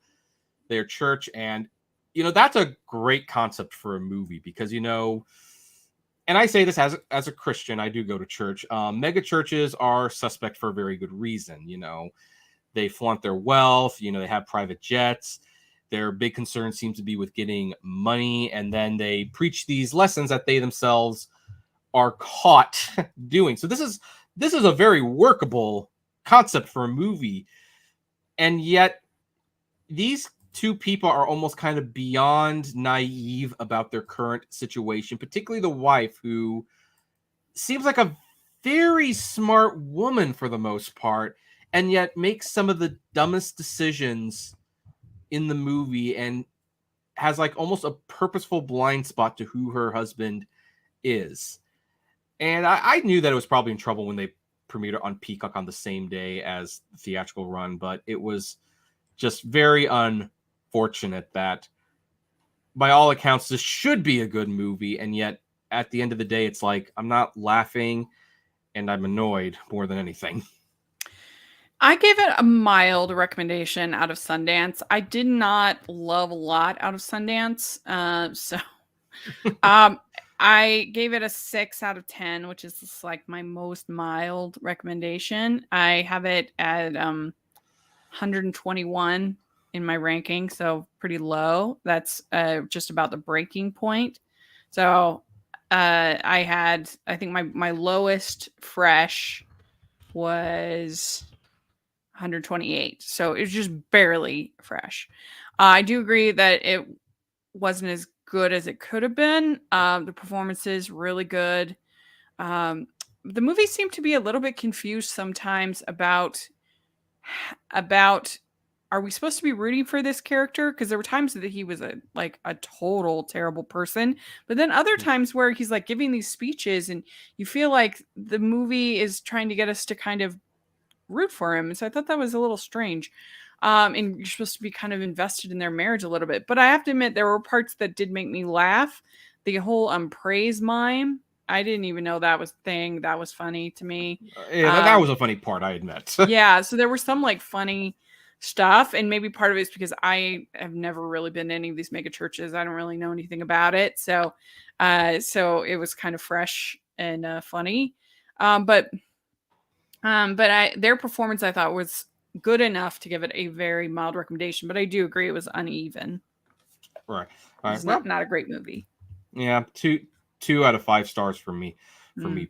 their church. And that's a great concept for a movie because and I say this as a Christian, I do go to church. Mega churches are suspect for a very good reason. They flaunt their wealth. They have private jets. Their big concern seems to be with getting money, and then they preach these lessons that they themselves are caught doing. So this is a very workable concept for a movie, and yet these two people are almost kind of beyond naive about their current situation, particularly the wife, who seems like a very smart woman for the most part, and yet makes some of the dumbest decisions in the movie. And has like almost a purposeful blind spot to who her husband is. And I knew that it was probably in trouble when they premiered it on Peacock on the same day as the theatrical run, but it was just very unfortunate that by all accounts this should be a good movie, and yet at the end of the day it's like I'm not laughing and I'm annoyed more than anything. I gave it a mild recommendation out of Sundance. I did not love a lot out of Sundance. I gave it a 6 out of 10, which is just like my most mild recommendation. I have it at 121 in my ranking, so pretty low. That's just about the breaking point. So I think my lowest fresh was 128. So it was just barely fresh. I do agree that it wasn't as good as it could have been. The performances really good. The movie seemed to be a little bit confused sometimes about are we supposed to be rooting for this character? Because there were times that he was a total terrible person, but then other times where he's like giving these speeches and you feel like the movie is trying to get us to kind of root for him. So I thought that was a little strange. And you're supposed to be kind of invested in their marriage a little bit. But I have to admit, there were parts that did make me laugh. The whole praise mime, I didn't even know that was a thing. That was funny to me. Yeah, that was a funny part, I admit. Yeah, so there was some like funny stuff, and maybe part of it is because I have never really been to any of these mega churches. I don't really know anything about it. So it was kind of fresh and funny. But their performance I thought was good enough to give it a very mild recommendation, but I do agree it was uneven. Right. It's not a great movie. Yeah, 2 out of 5 stars for me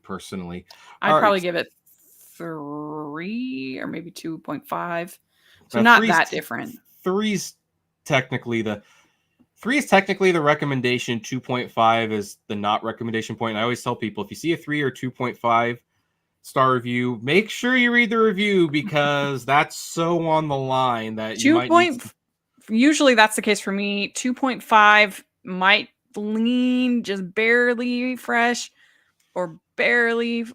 personally. I'd probably give it 3 or maybe 2.5. So not that different. 3 is technically the recommendation. 2.5 is the not recommendation point. And I always tell people, if you see a 3 or 2.5 star review, make sure you read the review, because that's so on the line that you might need to... Usually that's the case for me. 2.5 might lean just barely fresh or barely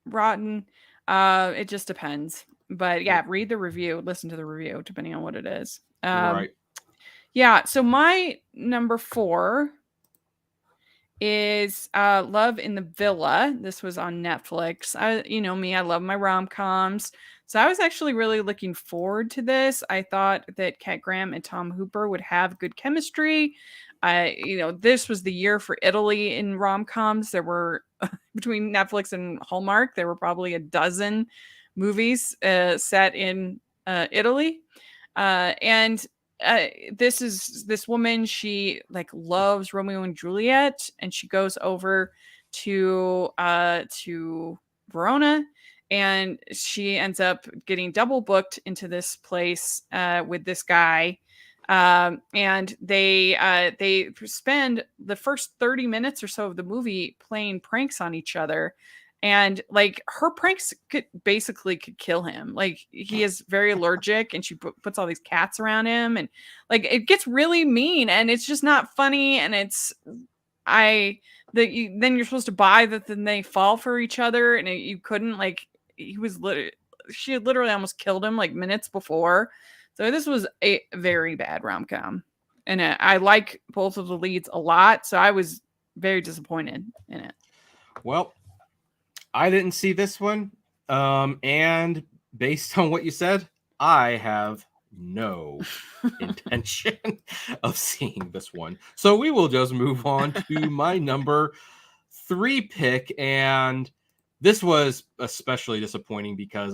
rotten. It just depends. But yeah, read the review, listen to the review, depending on what it is. Right. Yeah, so my number 4 is Love in the Villa. This was on Netflix. You know me, I love my rom-coms. So I was actually really looking forward to this. I thought that Kat Graham and Tom Hooper would have good chemistry. This was the year for Italy in rom-coms. There were, between Netflix and Hallmark, there were probably a dozen movies set in Italy. This woman, she like loves Romeo and Juliet, and she goes over to Verona, and she ends up getting double booked into this place with this guy. And they spend the first 30 minutes or so of the movie playing pranks on each other. And like her pranks could kill him. Like he is very allergic, and she puts all these cats around him, and like it gets really mean, and it's just not funny. And then you're supposed to buy that then they fall for each other, and you couldn't. Like she had literally almost killed him like minutes before. So this was a very bad rom-com, and I like both of the leads a lot. So I was very disappointed in it. Well, I didn't see this one, and based on what you said, I have no intention of seeing this one. So we will just move on to my number 3 pick, and this was especially disappointing because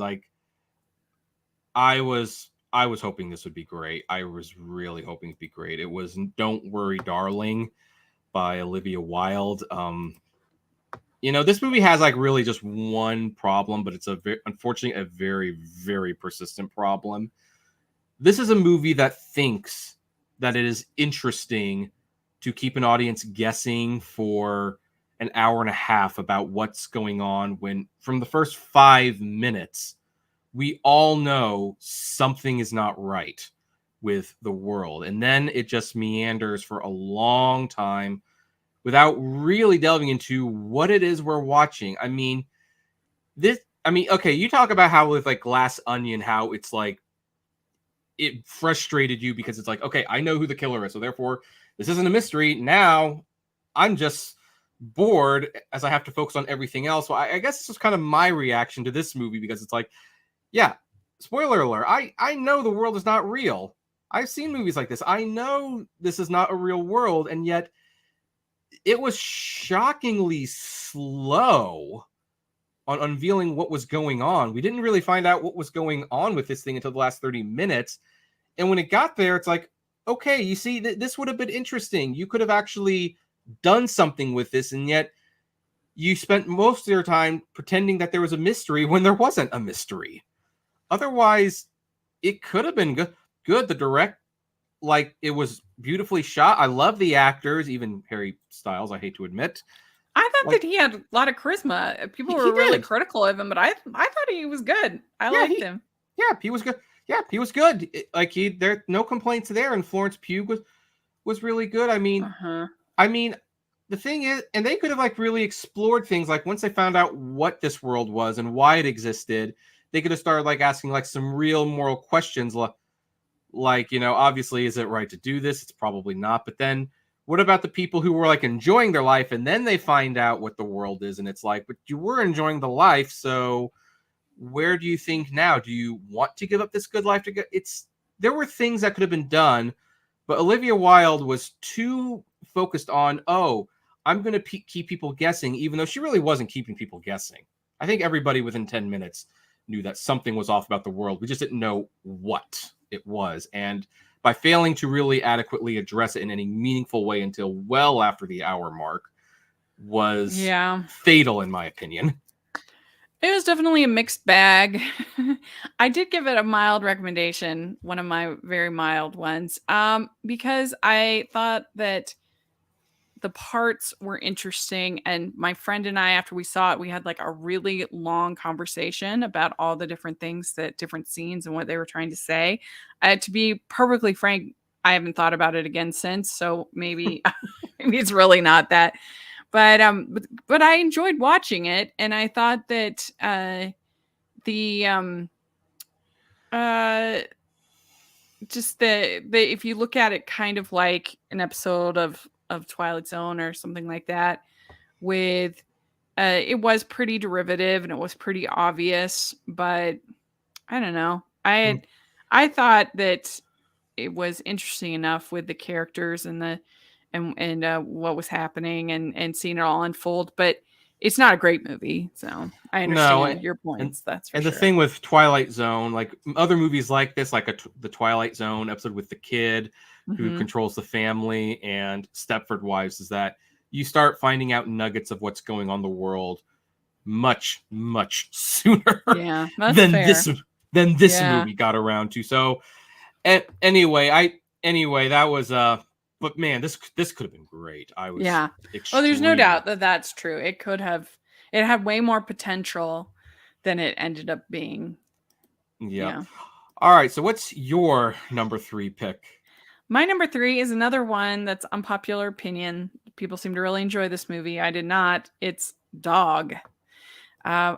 I was hoping this would be great. I was really hoping it'd be great. It was Don't Worry, Darling by Olivia Wilde. This movie has like really just one problem, but it's unfortunately a very, very persistent problem. This is a movie that thinks that it is interesting to keep an audience guessing for an hour and a half about what's going on, when from the first 5 minutes, we all know something is not right. with the world. And then it just meanders for a long time without really delving into what it is we're watching. I mean, okay, you talk about how with like Glass Onion, how it's like it frustrated you because it's like, okay, I know who the killer is, so therefore this isn't a mystery. Now I'm just bored as I have to focus on everything else. So I guess it's just kind of my reaction to this movie, because it's like, yeah, spoiler alert, I know the world is not real. I've seen movies like this. I know this is not a real world, and yet it was shockingly slow on unveiling what was going on. We didn't really find out what was going on with this thing until the last 30 minutes. And when it got there, it's like, okay, you see, this would have been interesting. You could have actually done something with this, and yet you spent most of your time pretending that there was a mystery when there wasn't a mystery. Otherwise, it could have been good. Like, it was beautifully shot. I love the actors, even Harry Styles, I hate to admit. I thought that he had a lot of charisma. People were really critical of him, but I thought he was good. I liked him. Yeah, he was good. Yeah, he was good. There no complaints there. And Florence Pugh was really good. I mean, the thing is, and they could have like really explored things. Like once they found out what this world was and why it existed, they could have started like asking like some real moral questions. Like, obviously, is it right to do this? It's probably not. But then what about the people who were like enjoying their life, and then they find out what the world is, and it's like, but you were enjoying the life, so where do you think now? Do you want to give up this good life to go? There were things that could have been done, but Olivia Wilde was too focused on, I'm going to keep people guessing, even though she really wasn't keeping people guessing. I think everybody within 10 minutes knew that something was off about the world. We just didn't know what it was. And by failing to really adequately address it in any meaningful way until well after the hour mark was fatal, in my opinion. It was definitely a mixed bag. I did give it a mild recommendation, one of my very mild ones, because I thought that the parts were interesting. And my friend and I, after we saw it, we had like a really long conversation about all the different things, that different scenes and what they were trying to say. To be perfectly frank, I haven't thought about it again since. So maybe, maybe it's really not that. But I enjoyed watching it, and I thought that just the if you look at it kind of like an episode of Twilight Zone or something like that, with it was pretty derivative and it was pretty obvious, but I don't know. I thought that it was interesting enough with the characters and the and what was happening and seeing it all unfold, but it's not a great movie. So I understand your points. That's for sure. And the thing with Twilight Zone, like other movies like this, like the Twilight Zone episode with the kid who controls the family, and Stepford Wives, is that you start finding out nuggets of what's going on in the world much, much sooner than this movie got around to. So anyway, that was but man, this could have been great. Well, there's no doubt that that's true. It had way more potential than it ended up being. Yeah. All right, so what's your number 3 pick? My number 3 is another one that's unpopular opinion. People seem to really enjoy this movie. I did not. It's Dog. The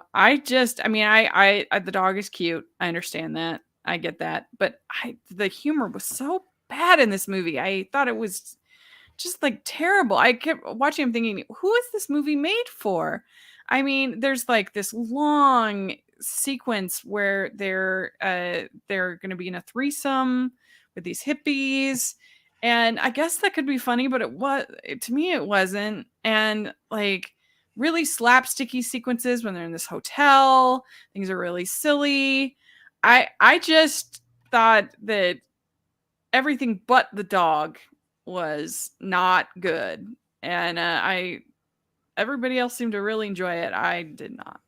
dog is cute. I understand that. I get that. But the humor was so bad in this movie. I thought it was just like terrible. I kept watching him thinking, who is this movie made for? I mean, there's like this long sequence where they're going to be in a threesome with these hippies, and I guess that could be funny, but to me it wasn't. And like really slapsticky sequences when they're in this hotel, things are really silly. I just thought that everything but the dog was not good, and everybody else seemed to really enjoy it. I did not.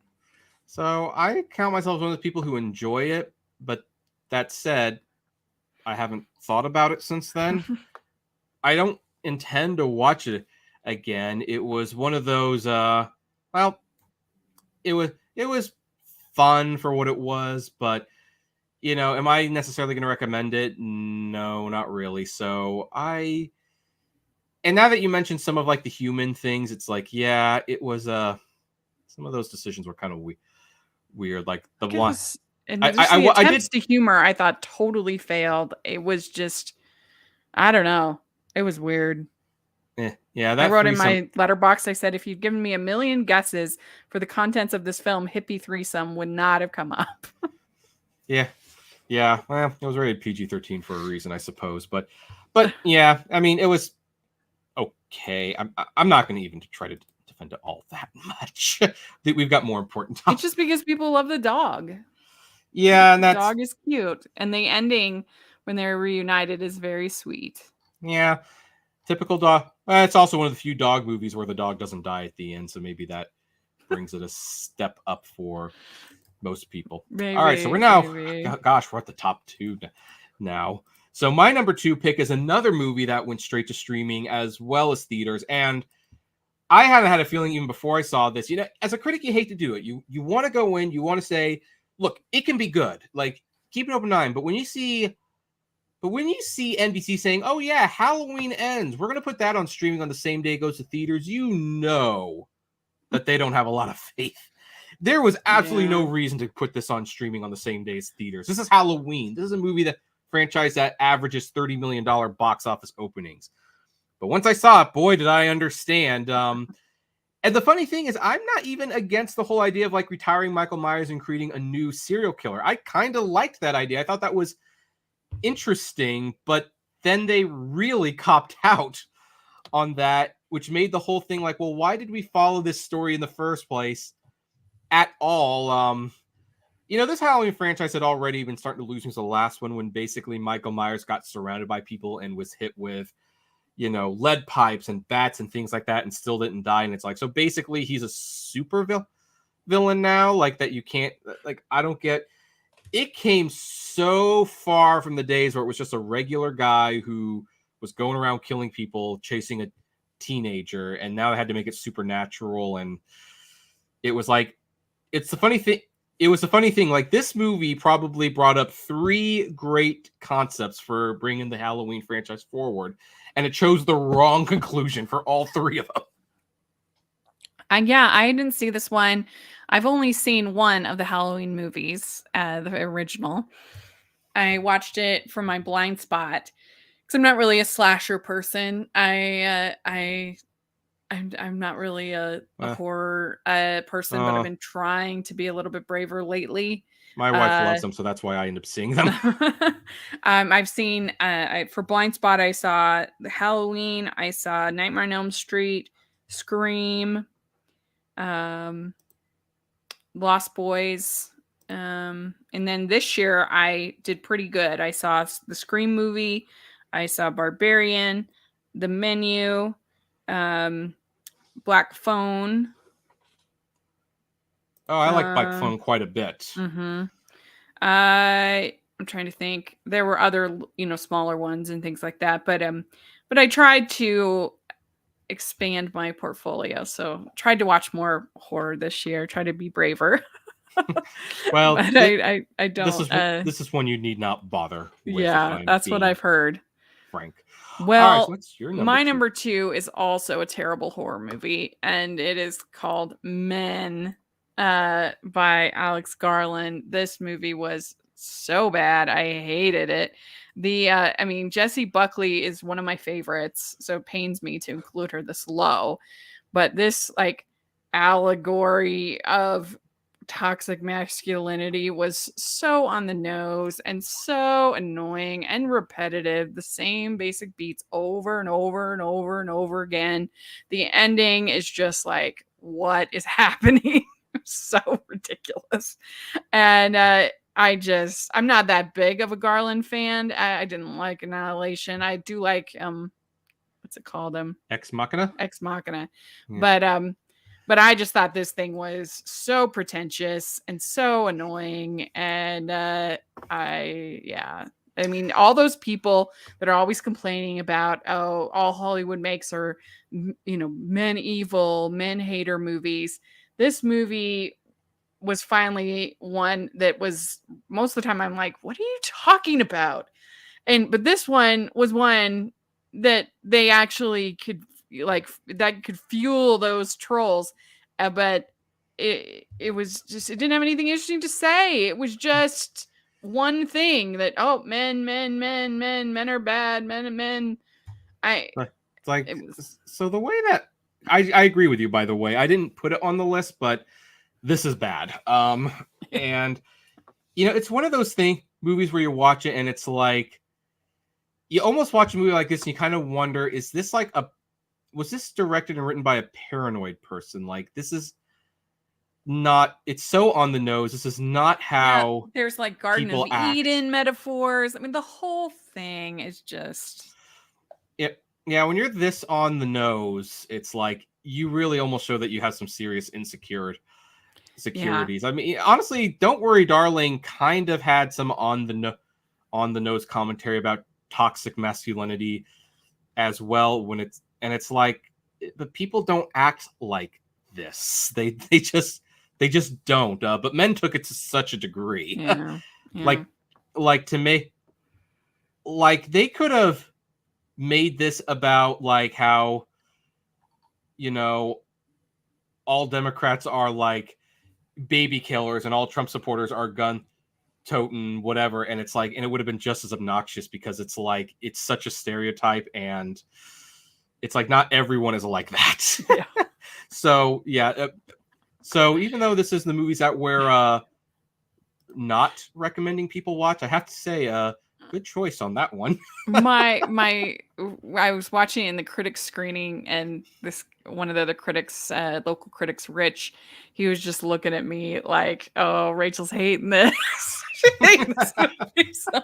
So I count myself as one of the people who enjoy it, but that said, I haven't thought about it since then. I don't intend to watch it again. It was one of those it was fun for what it was, but am I necessarily going to recommend it? No, not really. And now that you mentioned some of like the human things, it's like, yeah, it was some of those decisions were kind of weird. Like the It one was, and just the I did. attempts to humor, I thought totally failed. It was just, I don't know. It was weird. Yeah, I that wrote in threesome. my letterbox, I said, if you'd given me a million guesses for the contents of this film, hippie threesome would not have come up. Yeah. Well, it was rated PG-13 for a reason, I suppose. But yeah, I mean, it was okay. I'm not going to even try to defend it all that much. We've got more important topics. It's just because people love the dog. Yeah, and the dog is cute, and the ending when they're reunited is very sweet. Yeah, typical dog. It's also one of the few dog movies where the dog doesn't die at the end, so maybe that brings it a step up for most people. Maybe, all right, so we're now, gosh, we're at the top 2 now. So my number 2 pick is another movie that went straight to streaming as well as theaters, and I haven't had a feeling even before I saw this. As a critic, you hate to do it. You want to go in, you want to say, look, it can be good. Like, keep an open mind. But when you see NBC saying, oh yeah, Halloween ends, we're going to put that on streaming on the same day it goes to theaters, you know that they don't have a lot of faith. There was absolutely no reason to put this on streaming on the same day as theaters. This is Halloween. This is a movie that franchise that averages $30 million box office openings. But once I saw it, boy, did I understand. And the funny thing is, I'm not even against the whole idea of like retiring Michael Myers and creating a new serial killer. I kind of liked that idea. I thought that was interesting, but then they really copped out on that, which made the whole thing like, well, why did we follow this story in the first place at all? This Halloween franchise had already been starting to lose since the last one, when basically Michael Myers got surrounded by people and was hit with lead pipes and bats and things like that and still didn't die. And it's like, so basically he's a super villain now, like that you can't, like, I don't get. It came so far from the days where it was just a regular guy who was going around killing people, chasing a teenager, and now they had to make it supernatural. And it was like, it's the funny thing. It was a funny thing. Like, this movie probably brought up 3 great concepts for bringing the Halloween franchise forward, and it chose the wrong conclusion for all 3 of them. Yeah, I didn't see this one. I've only seen one of the Halloween movies, the original. I watched it from my blind spot because I'm not really a slasher person. I'm not really a horror person, but I've been trying to be a little bit braver lately. My wife loves them, so that's why I end up seeing them. I've seen for blind spot, I saw the Halloween, I saw Nightmare on Elm Street, Scream, Lost Boys, and then this year I did pretty good. I saw the Scream movie, I saw Barbarian, The Menu, Black Phone. Oh, I like Black Phone quite a bit. Mm-hmm. I'm trying to think. There were other, smaller ones and things like that, but I tried to expand my portfolio, so tried to watch more horror this year. Try to be braver. Well, but I don't. This is one you need not bother with. Yeah, that's what I've heard. Frank. Well, all right, so what's your my number 2 is also a terrible horror movie, and it is called Men by Alex Garland. This movie was so bad. I hated it. Jessie Buckley is one of my favorites, so it pains me to include her this low. But this allegory of toxic masculinity was so on the nose and so annoying and repetitive. The same basic beats over and over and over and over again. The ending is just like, what is happening? So ridiculous. And I'm not that big of a Garland fan. I didn't like Annihilation. I do like what's it called? Ex Machina. Yeah. But I just thought this thing was so pretentious and so annoying. And all those people that are always complaining about, all Hollywood makes are, men evil, men hater movies. This movie was finally one that was most of the time I'm like, what are you talking about? But this one was one that they actually could like that could fuel those trolls. But it was just, it didn't have anything interesting to say. It was just one thing that, oh, men are bad, men. It's like, It was, so the way that I agree with you, by the way. I didn't put it on the list, but this is bad. And it's one of those movies where you watch it and it's like, you almost watch a movie like this and you kind of wonder, is this like was this directed and written by a paranoid person? Like, this is not, it's so on the nose. This is not how there's like Garden of Eden metaphors. I mean, the whole thing is just, yeah, when you're this on the nose, it's like you really almost show that you have some serious securities. I mean, honestly, Don't Worry Darling kind of had some on the nose commentary about toxic masculinity as well, it's like, but people don't act like this. They just don't. But men took it to such a degree. Yeah. Like to me, like they could have made this about like how all Democrats are like baby killers and all Trump supporters are gun toting whatever, and it's like, and it would have been just as obnoxious because it's like, it's such a stereotype and it's like not everyone is like that. Yeah. So even though this is the movies that we're not recommending people watch, I have to say good choice on that one. I was watching it in the critics screening, and one of the other critics, local critics, Rich, he was just looking at me like, oh, Rachel's hating this. She hates this movie so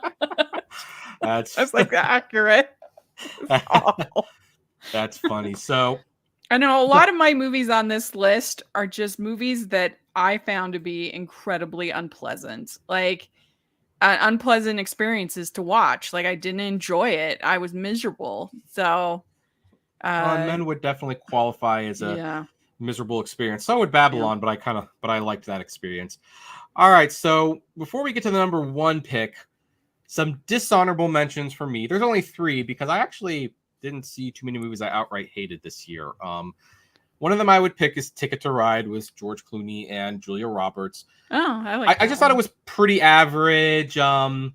much. That's like accurate. That's funny. So I know a lot of my movies on this list are just movies that I found to be incredibly unpleasant. Like, unpleasant experiences to watch. Like, I didn't enjoy it. I was miserable. So Men would definitely qualify as a miserable experience. So would Babylon, but I liked that experience. All right, so before we get to the number one pick, some dishonorable mentions for me. There's only 3 because I actually didn't see too many movies I outright hated this year. One of them I would pick is Ticket to Ride with George Clooney and Julia Roberts. Oh, I just thought it was pretty average. I'd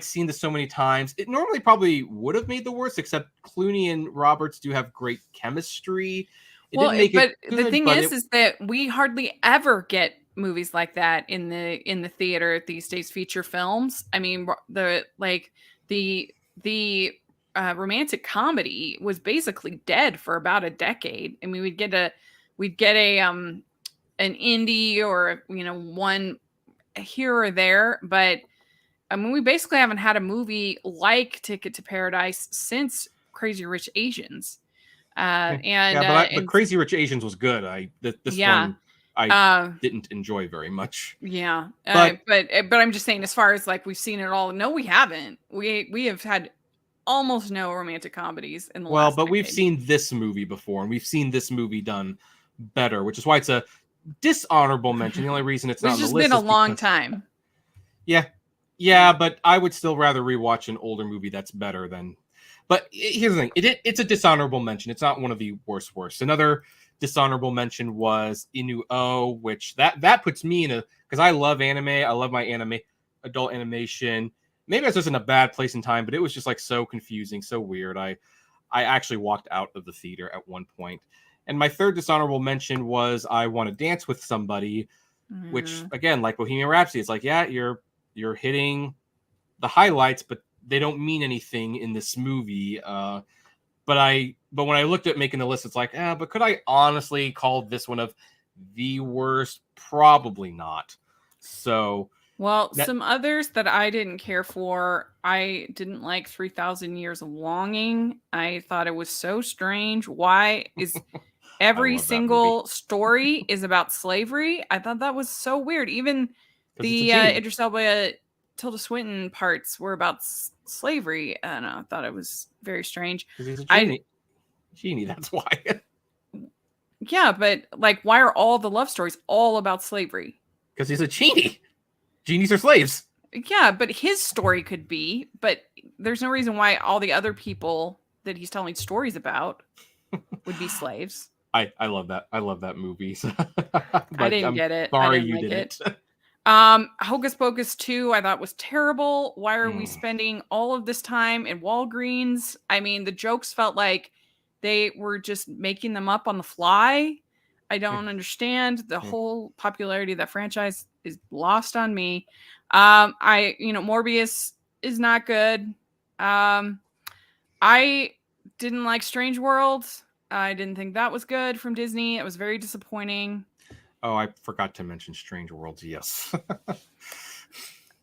seen this so many times. It normally probably would have made the worst, except Clooney and Roberts do have great chemistry. The thing is that we hardly ever get movies like that in the theater these days. Feature films. I mean, the romantic comedy was basically dead for about a decade. I mean, we'd get a an indie or one here or there, but I mean, we basically haven't had a movie like Ticket to Paradise since Crazy Rich Asians. But Crazy Rich Asians was good. One I didn't enjoy very much. Yeah, but I'm just saying, as far as like we've seen it all, no, we haven't. We have had almost no romantic comedies in the last decade. We've seen this movie before, and we've seen this movie done better, which is why it's a dishonorable mention. The only reason it's not on the list is been a long time. Yeah, but I would still rather rewatch an older movie that's better than. But here's the thing: it's a dishonorable mention. It's not one of the worst. Another dishonorable mention was Inu-Oh, which that puts me in because I love anime. I love my adult animation. Maybe I was just in a bad place in time, but it was just like so confusing, so weird. I actually walked out of the theater at one point. And my third dishonorable mention was I Want to Dance with Somebody, which again, like Bohemian Rhapsody, it's like, yeah, you're hitting the highlights, but they don't mean anything in this movie. But when I looked at making the list, it's like, but could I honestly call this one of the worst? Probably not. So. Well, some others that I didn't care for, I didn't like 3,000 Years of Longing. I thought it was so strange. Why is every single story is about slavery? I thought that was so weird. Even the Idris Elba, Tilda Swinton parts were about slavery. I don't know. I thought it was very strange. Because he's a genie. That's why. Yeah, but like, why are all the love stories all about slavery? Because he's a genie. Genies are slaves. Yeah, but his story could be, but there's no reason why all the other people that he's telling stories about would be slaves. I love that. I love that movie. I But didn't I'm get it. I sorry didn't you like it. didn't. Hocus Pocus 2, I thought was terrible. Why are we Mm. spending all of this time in Walgreens? I mean, the jokes felt like they were just making them up on the fly. I don't understand. The whole popularity of that franchise is lost on me. Morbius is not good. I didn't like Strange World. I didn't think that was good from Disney. It was very disappointing. Oh, I forgot to mention Strange Worlds. Yes.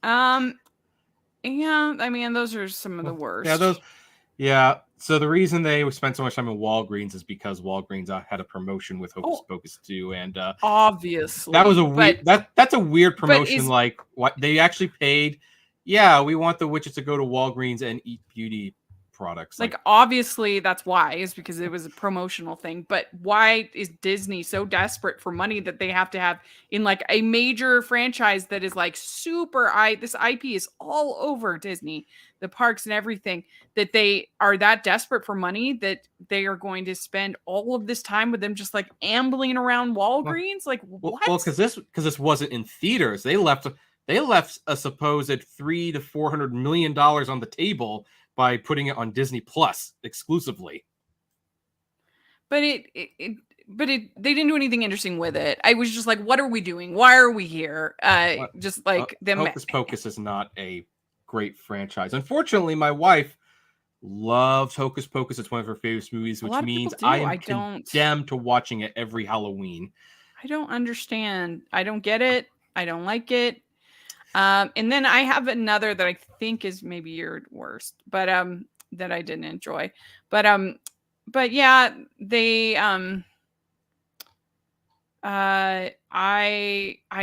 Yeah, I mean, those are some of the worst. Yeah, those. Yeah. So the reason they spent so much time in Walgreens is because Walgreens had a promotion with Hocus Pocus 2, and obviously that was a weird. That's a weird promotion. Like what they actually paid. Yeah, we want the witches to go to Walgreens and eat beauty products. Like obviously that's why, is because it was a promotional thing. But why is Disney so desperate for money that they have to have in like a major franchise that is like super this IP is all over Disney, the parks and everything, that they are that desperate for money that they are going to spend all of this time with them just like ambling around Walgreens? What? Well, because this wasn't in theaters. They left a supposed $300 to $400 million on the table by putting it on Disney Plus exclusively. But they didn't do anything interesting with it. I was just like, what are we doing? Why are we here? Just like them. Hocus Pocus is not a great franchise. Unfortunately, my wife loves Hocus Pocus. It's one of her favorite movies, which means I am condemned to watching it every Halloween. I don't understand. I don't get it. I don't like it. And then I have another that I think is maybe your worst, but that I didn't enjoy. But yeah, they I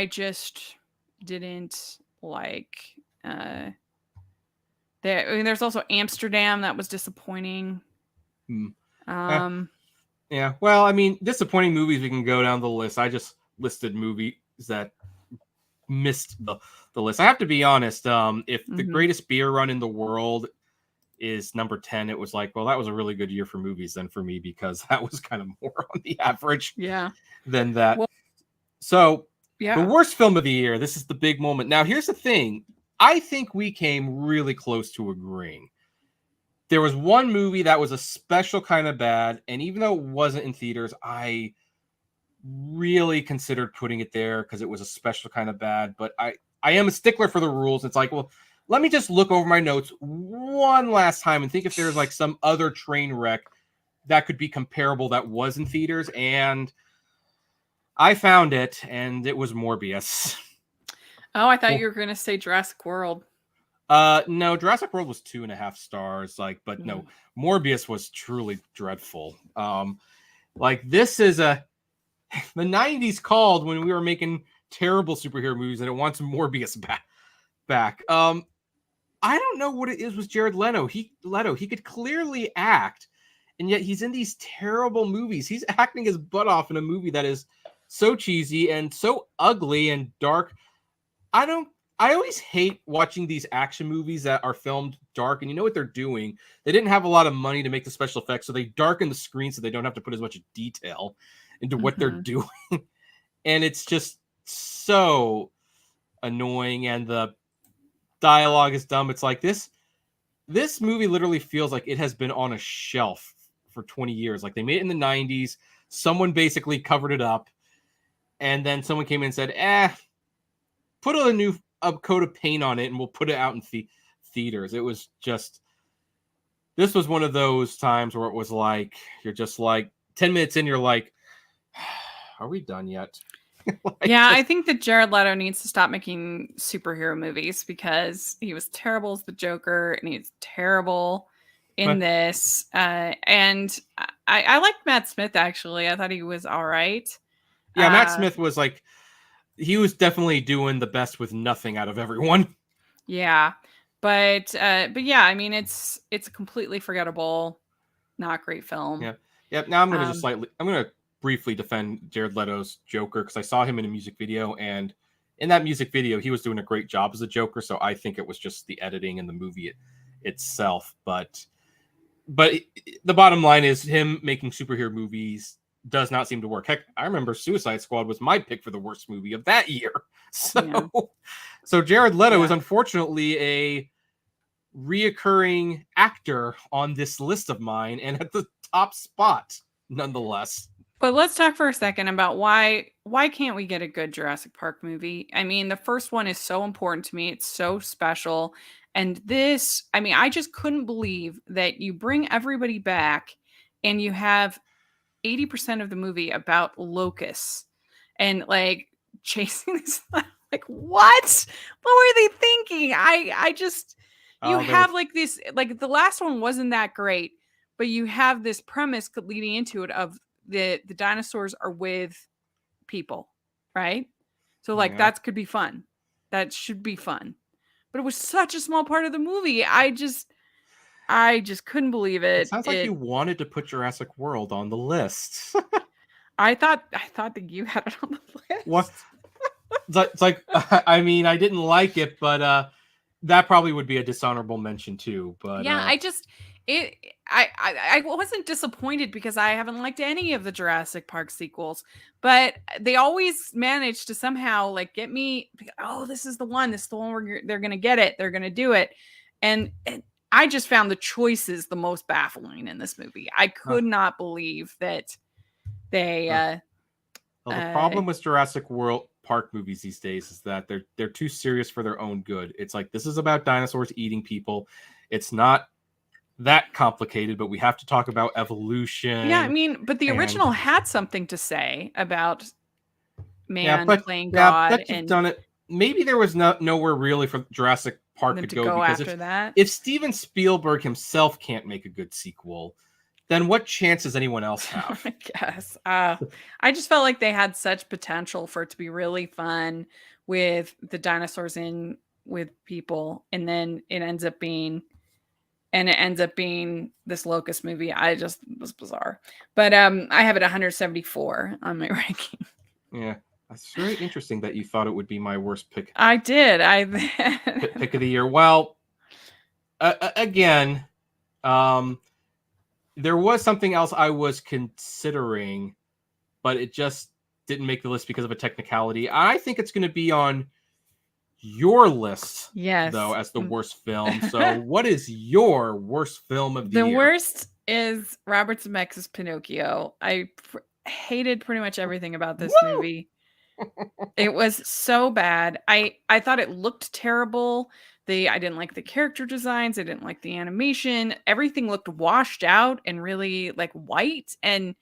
just didn't like there's also Amsterdam that was disappointing. Yeah, well, I mean, disappointing movies, we can go down the list. I just listed movies that missed the list. I have to be honest, if the greatest beer run in the world is number 10, it was like, well, that was a really good year for movies then for me, because that was kind of more on the average than that. Well, so the worst film of the year, this is the big moment. Now, here's the thing. I think we came really close to agreeing. There was one movie that was a special kind of bad, and even though it wasn't in theaters, I really considered putting it there because it was a special kind of bad. But I am a stickler for the rules. It's like, well, let me just look over my notes one last time and think if there's like some other train wreck that could be comparable that was in theaters. And I found it, and it was Morbius. Oh, I thought you were going to say Jurassic World. No, Jurassic World was 2.5 stars. But no, Morbius was truly dreadful. This is the 90s called when we were making terrible superhero movies, and it wants Morbius back. I don't know what it is with Jared Leto. He could clearly act, and yet he's in these terrible movies. He's acting his butt off in a movie that is so cheesy and so ugly and dark. I always hate watching these action movies that are filmed dark, and you know what they're doing. They didn't have a lot of money to make the special effects, so they darken the screen so they don't have to put as much detail into what they're doing. And it's just so annoying, and the dialogue is dumb. It's like this movie literally feels like it has been on a shelf for 20 years. Like, they made it in the 90s. Someone basically covered it up, and then someone came in and said, put a new coat of paint on it and we'll put it out in theaters. It was just, this was one of those times where it was like, you're just like 10 minutes in, you're like, are we done yet? I think that Jared Leto needs to stop making superhero movies, because he was terrible as the Joker and he's terrible in this. And I liked Matt Smith, actually. I thought he was all right. Yeah, Matt Smith was like, he was definitely doing the best with nothing out of everyone. Yeah. But yeah, I mean, it's a completely forgettable, not great film. Yeah. Now I'm going to I'm going to briefly defend Jared Leto's Joker because I saw him in a music video, and in that music video, he was doing a great job as a Joker. So I think it was just the editing and the movie itself. But the bottom line is him making superhero movies does not seem to work. Heck, I remember Suicide Squad was my pick for the worst movie of that year. So Jared Leto is unfortunately a reoccurring actor on this list of mine and at the top spot nonetheless. But let's talk for a second about why can't we get a good Jurassic Park movie? I mean, the first one is so important to me. It's so special. And this, I mean, I just couldn't believe that you bring everybody back and you have 80% of the movie about locusts and like chasing these. Like, what were they thinking? I just, you have like this, like the last one wasn't that great, but you have this premise leading into it of the dinosaurs are with people, right? So like that could be fun. That should be fun. But it was such a small part of the movie. I just couldn't believe it. It sounds like you wanted to put Jurassic World on the list. I thought that you had it on the list. What? It's like I mean, I didn't like it, but that probably would be a dishonorable mention too. But yeah, I wasn't disappointed because I haven't liked any of the Jurassic Park sequels, but they always manage to somehow like get me. Oh, this is the one. This is the one where they're gonna get it. They're gonna do it, and I just found the choices the most baffling in this movie. I could not believe that they. Well, the problem with Jurassic World Park movies these days is that they're too serious for their own good. It's like, this is about dinosaurs eating people. It's not that complicated, but we have to talk about evolution. Yeah, I mean, but the original had something to say about man playing God. But you've done it. Maybe there was nowhere really for Jurassic Park to go because after that. If Steven Spielberg himself can't make a good sequel, then what chance does anyone else have? I guess. I just felt like they had such potential for it to be really fun with the dinosaurs in with people, and then it ends up being this locust movie. It was bizarre. But I have it 174 on my ranking. Yeah. That's very interesting that you thought it would be my worst pick. I did. Pick of the year. Well, again, there was something else I was considering, but it just didn't make the list because of a technicality. I think it's going to be on your list, though, as the worst film. So what is your worst film of the year? The worst is Robert Zemeckis' Pinocchio. I hated pretty much everything about this movie. It was so bad. I thought it looked terrible. I didn't like the character designs. I didn't like the animation. Everything looked washed out and really like white. And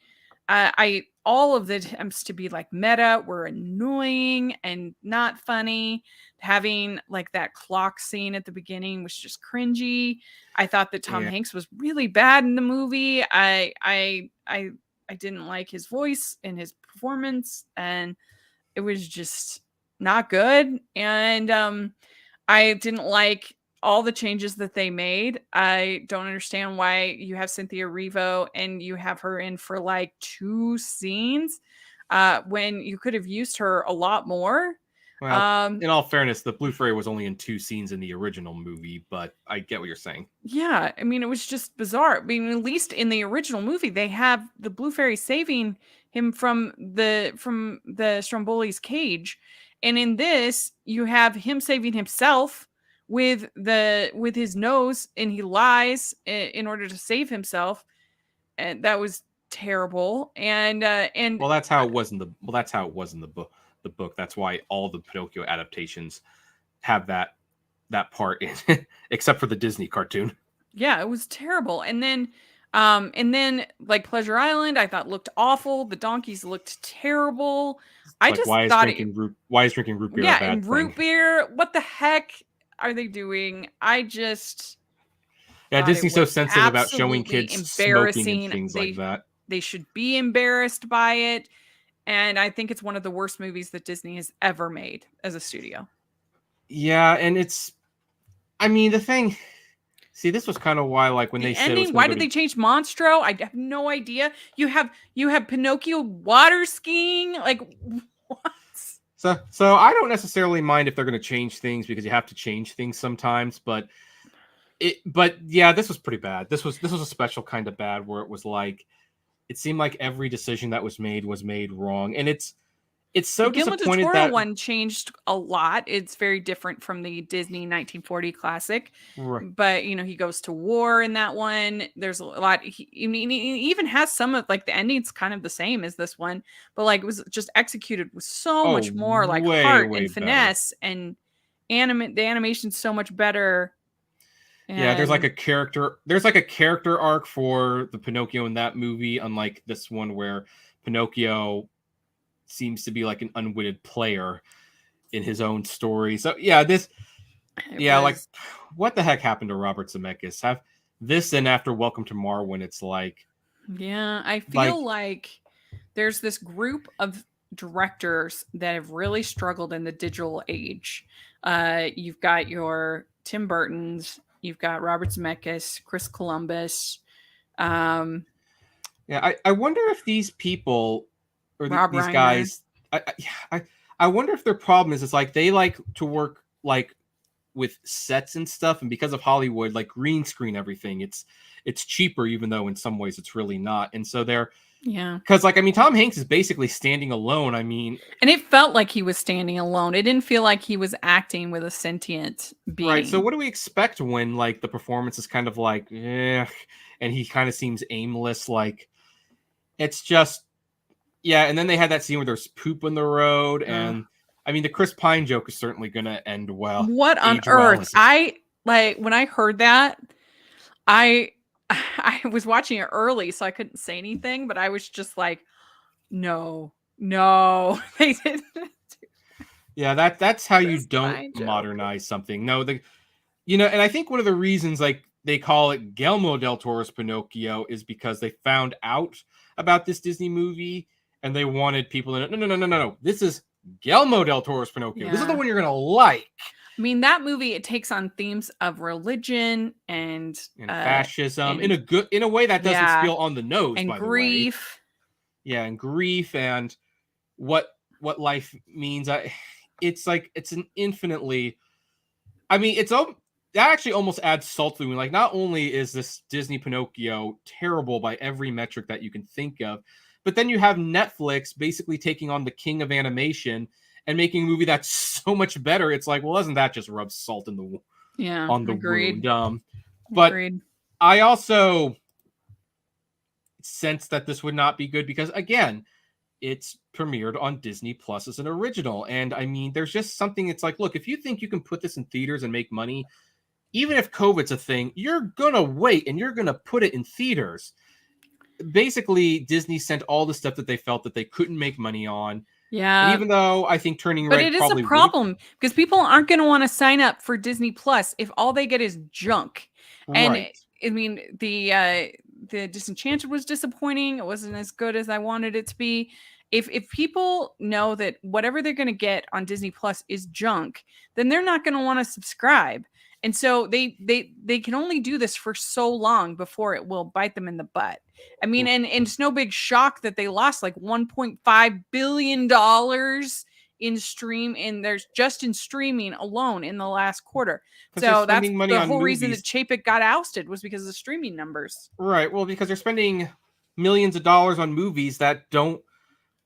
all of the attempts to be like meta were annoying and not funny. Having like that clock scene at the beginning was just cringy. I thought that Tom Hanks was really bad in the movie. I didn't like his voice and his performance, and it was just not good. And I didn't like all the changes that they made. I don't understand why you have Cynthia Erivo and you have her in for like 2 scenes when you could have used her a lot more. Well, in all fairness, the Blue Fairy was only in 2 scenes in the original movie, but I get what you're saying. Yeah, I mean, it was just bizarre. I mean, at least in the original movie, they have the Blue Fairy saving him from the Stromboli's cage. And in this, you have him saving himself with his nose, and he lies in order to save himself, and that was terrible. And well, that's how it was in the book. The book. That's why all the Pinocchio adaptations have that part in it, except for the Disney cartoon. Yeah, it was terrible. And then like Pleasure Island, I thought looked awful. The donkeys looked terrible. I just thought why is drinking root beer a bad thing? And root beer. What the heck are they doing? Disney's so sensitive about showing kids smoking and things like that. They should be embarrassed by it. And I think it's one of the worst movies that Disney has ever made as a studio. Yeah, and the thing, See, this was kind of why, like, when they said it was why did they change Monstro? I have no idea. You have Pinocchio water skiing. Like, what? So I don't necessarily mind if they're going to change things, because you have to change things sometimes. But yeah, this was pretty bad. This was a special kind of bad, where it was like, it seemed like every decision that was made wrong, and it's so disappointed that one changed a lot. It's very different from the Disney 1940 classic, but he goes to war in that one. There's a lot. He even has some of, like, the ending's kind of the same as this one, but like it was just executed with so much more like heart and finesse, and the animation's so much better. Yeah, there's like a character arc for the Pinocchio in that movie, unlike this one where Pinocchio seems to be like an unwitting player in his own story. So yeah, like, what the heck happened to Robert Zemeckis? Have this, and after Welcome to Marwen, it's like, yeah, I feel like there's this group of directors that have really struggled in the digital age. You've got your Tim Burtons, you've got Robert Zemeckis, Chris Columbus. Yeah, I wonder if these people, or these Reiner. Guys, I wonder if their problem is, it's like they like to work like with sets and stuff, and because of Hollywood, like, green screen everything, it's cheaper, even though in some ways it's really not. And so they're, because, like, I mean, Tom Hanks is basically standing alone. I mean, and it felt like he was standing alone. It didn't feel like he was acting with a sentient being. Right. So what do we expect when, like, the performance is kind of like, and he kind of seems aimless? Like, it's just, yeah. And then they had that scene where there's poop on the road, and I mean, the Chris Pine joke is certainly going to end well. What on earth? I, like, when I heard that, I was watching it early, so I couldn't say anything, but I was just like, no, they didn't. Yeah, that's how you don't modernize something. No, and I think one of the reasons, like, they call it Guillermo del Toro's Pinocchio is because they found out about this Disney movie, and they wanted people to no. This is Guillermo del Toro's Pinocchio. This is the one you're gonna like. I mean, that movie, it takes on themes of religion and fascism in a way that doesn't feel on the nose, and by grief. The way. Yeah, and grief, and what life means. It's like, it's an infinitely, I mean, that actually almost adds salt to the wound. Like, not only is this Disney Pinocchio terrible by every metric that you can think of, but then you have Netflix basically taking on the king of animation and making a movie that's so much better. It's like, well, doesn't that just rub salt in the on the wound? But I also sense that this would not be good because, again, it's premiered on Disney Plus as an original. And I mean, there's just something, it's like, look, if you think you can put this in theaters and make money, even if COVID's a thing, you're going to wait and you're going to put it in theaters. Basically, Disney sent all the stuff that they felt that they couldn't make money on. Yeah. And even though I think Turning Red, but it is a problem because people aren't going to want to sign up for Disney Plus if all they get is junk. And I mean, the Disenchanted was disappointing. It wasn't as good as I wanted it to be. If people know that whatever they're going to get on Disney Plus is junk, then they're not going to want to subscribe. And so they can only do this for so long before it will bite them in the butt. I mean, and it's no big shock that they lost like $1.5 billion in streaming alone in the last quarter. So that's the whole reason that Chapek got ousted, was because of the streaming numbers. Right. Well, because they're spending millions of dollars on movies that don't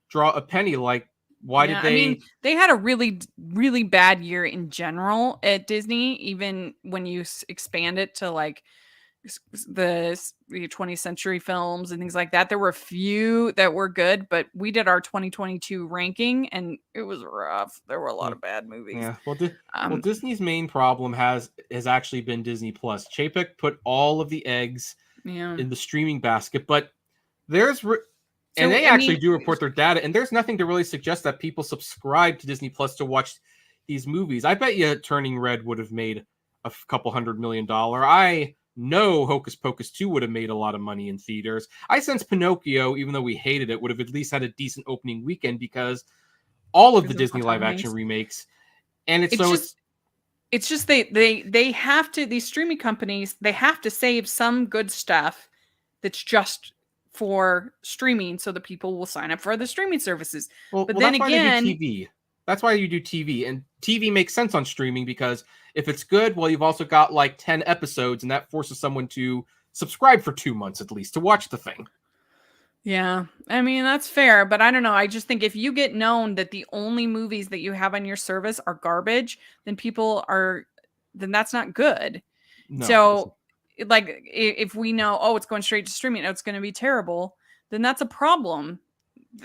draw a penny. Like, why did they? I mean, they had a really, really bad year in general at Disney, even when you expand it to like the 20th century films and things like that. There were a few that were good, but we did our 2022 ranking and it was rough. There were a lot of bad movies. Yeah. Well, Disney's main problem has actually been Disney Plus. Chapek put all of the eggs in the streaming basket, but there's and they actually do report their data, and there's nothing to really suggest that people subscribe to Disney Plus to watch these movies. I bet you Turning Red would have made a couple $100 million. I know Hocus Pocus 2 would have made a lot of money in theaters. I sense Pinocchio, even though we hated it, would have at least had a decent opening weekend because all of the Disney live action remakes, and it's it's just they have to, these streaming companies, they have to save some good stuff that's just for streaming so that people will sign up for the streaming services. But then that's again, why they do TV. That's why you do TV, and TV makes sense on streaming because if it's good, well, you've also got like 10 episodes, and that forces someone to subscribe for 2 months at least to watch the thing. Yeah, I mean, that's fair, but I don't know. I just think if you get known that the only movies that you have on your service are garbage, then then that's not good. No, so, like, if we know, oh, it's going straight to streaming, oh, it's going to be terrible, then that's a problem.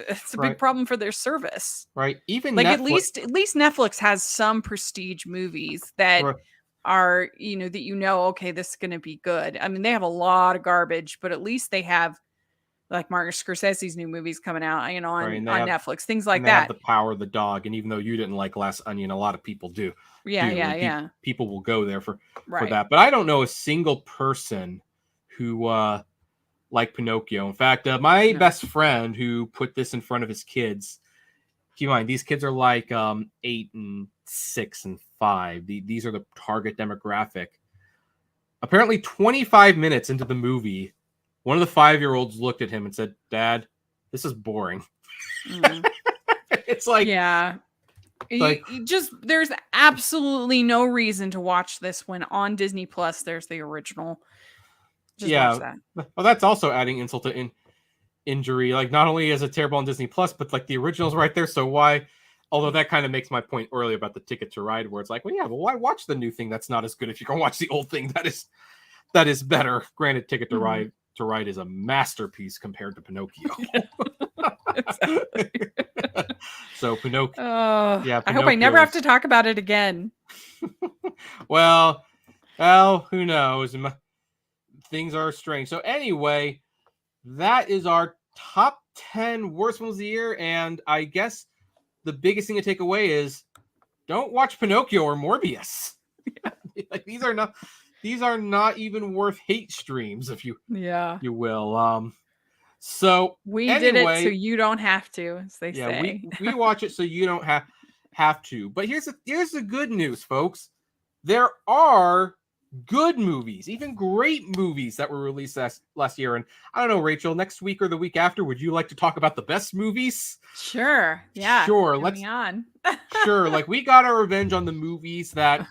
It's a big problem for their service. Right. Even like Netflix, at least Netflix has some prestige movies that are, that okay, this is going to be good. I mean, they have a lot of garbage, but at least they have like Martin Scorsese's new movies coming out, on Netflix, things like that. Have The Power of the Dog, and even though you didn't like Glass Onion, a lot of people do. Yeah. People will go there for that. But I don't know a single person who liked Pinocchio. In fact, my best friend who put this in front of his kids. Keep in mind, these kids are like 8 and 6 and 5. These are the target demographic. Apparently, 25 minutes into the movie, one of the 5-year-olds looked at him and said, "Dad, this is boring." It's like, yeah, like, there's absolutely no reason to watch this when on Disney Plus there's the original. Watch that. Well, that's also adding insult to injury. Like, not only is it terrible on Disney Plus, but like the original's right there. So why? Although that kind of makes my point earlier about the Ticket to Ride, where it's like, well, yeah, but why watch the new thing that's not as good if you can watch the old thing that is better? Granted, Ticket to Ride is a masterpiece compared to Pinocchio. So Pinocchio. Pinocchio. I hope I never have to talk about it again. well, who knows? Things are strange. So anyway, that is our top 10 worst films of the year, and I guess the biggest thing to take away is don't watch Pinocchio or Morbius. Like, these are not even worth hate streams, if you will. So we did it so you don't have to, as they say. we watch it so you don't have to. But here's the good news, folks. There are good movies, even great movies that were released last year. And I don't know, Rachel, next week or the week after, would you like to talk about the best movies? Sure. Yeah. Sure. Let's on. Sure. Like, we got our revenge on the movies that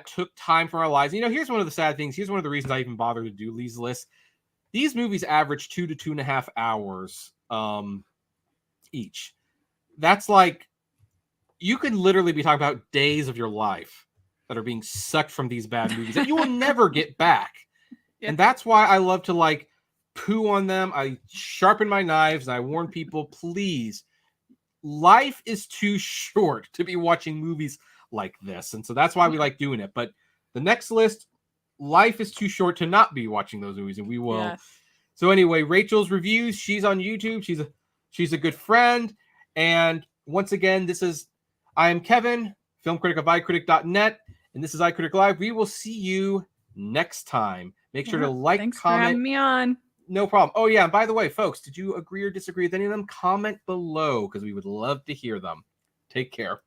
took time from our lives. Here's one of the sad things. Here's one of the reasons I even bother to do these lists. These movies average 2 to 2.5 hours each. That's like, you could literally be talking about days of your life that are being sucked from these bad movies that you will never get back. Yeah. And that's why I love to like poo on them. I sharpen my knives and I warn people, please, life is too short to be watching movies like this. And so that's why we like doing it. But the next list, life is too short to not be watching those movies, and we will. Yes. So anyway, Rachel's reviews, she's on YouTube. She's a good friend. And once again, I am Kevin, film critic of iCritic.net, and this is iCritic Live. We will see you next time. Make sure to like, thanks comment. For having me on. No problem. Oh yeah, and by the way, folks, did you agree or disagree with any of them? Comment below, because we would love to hear them. Take care.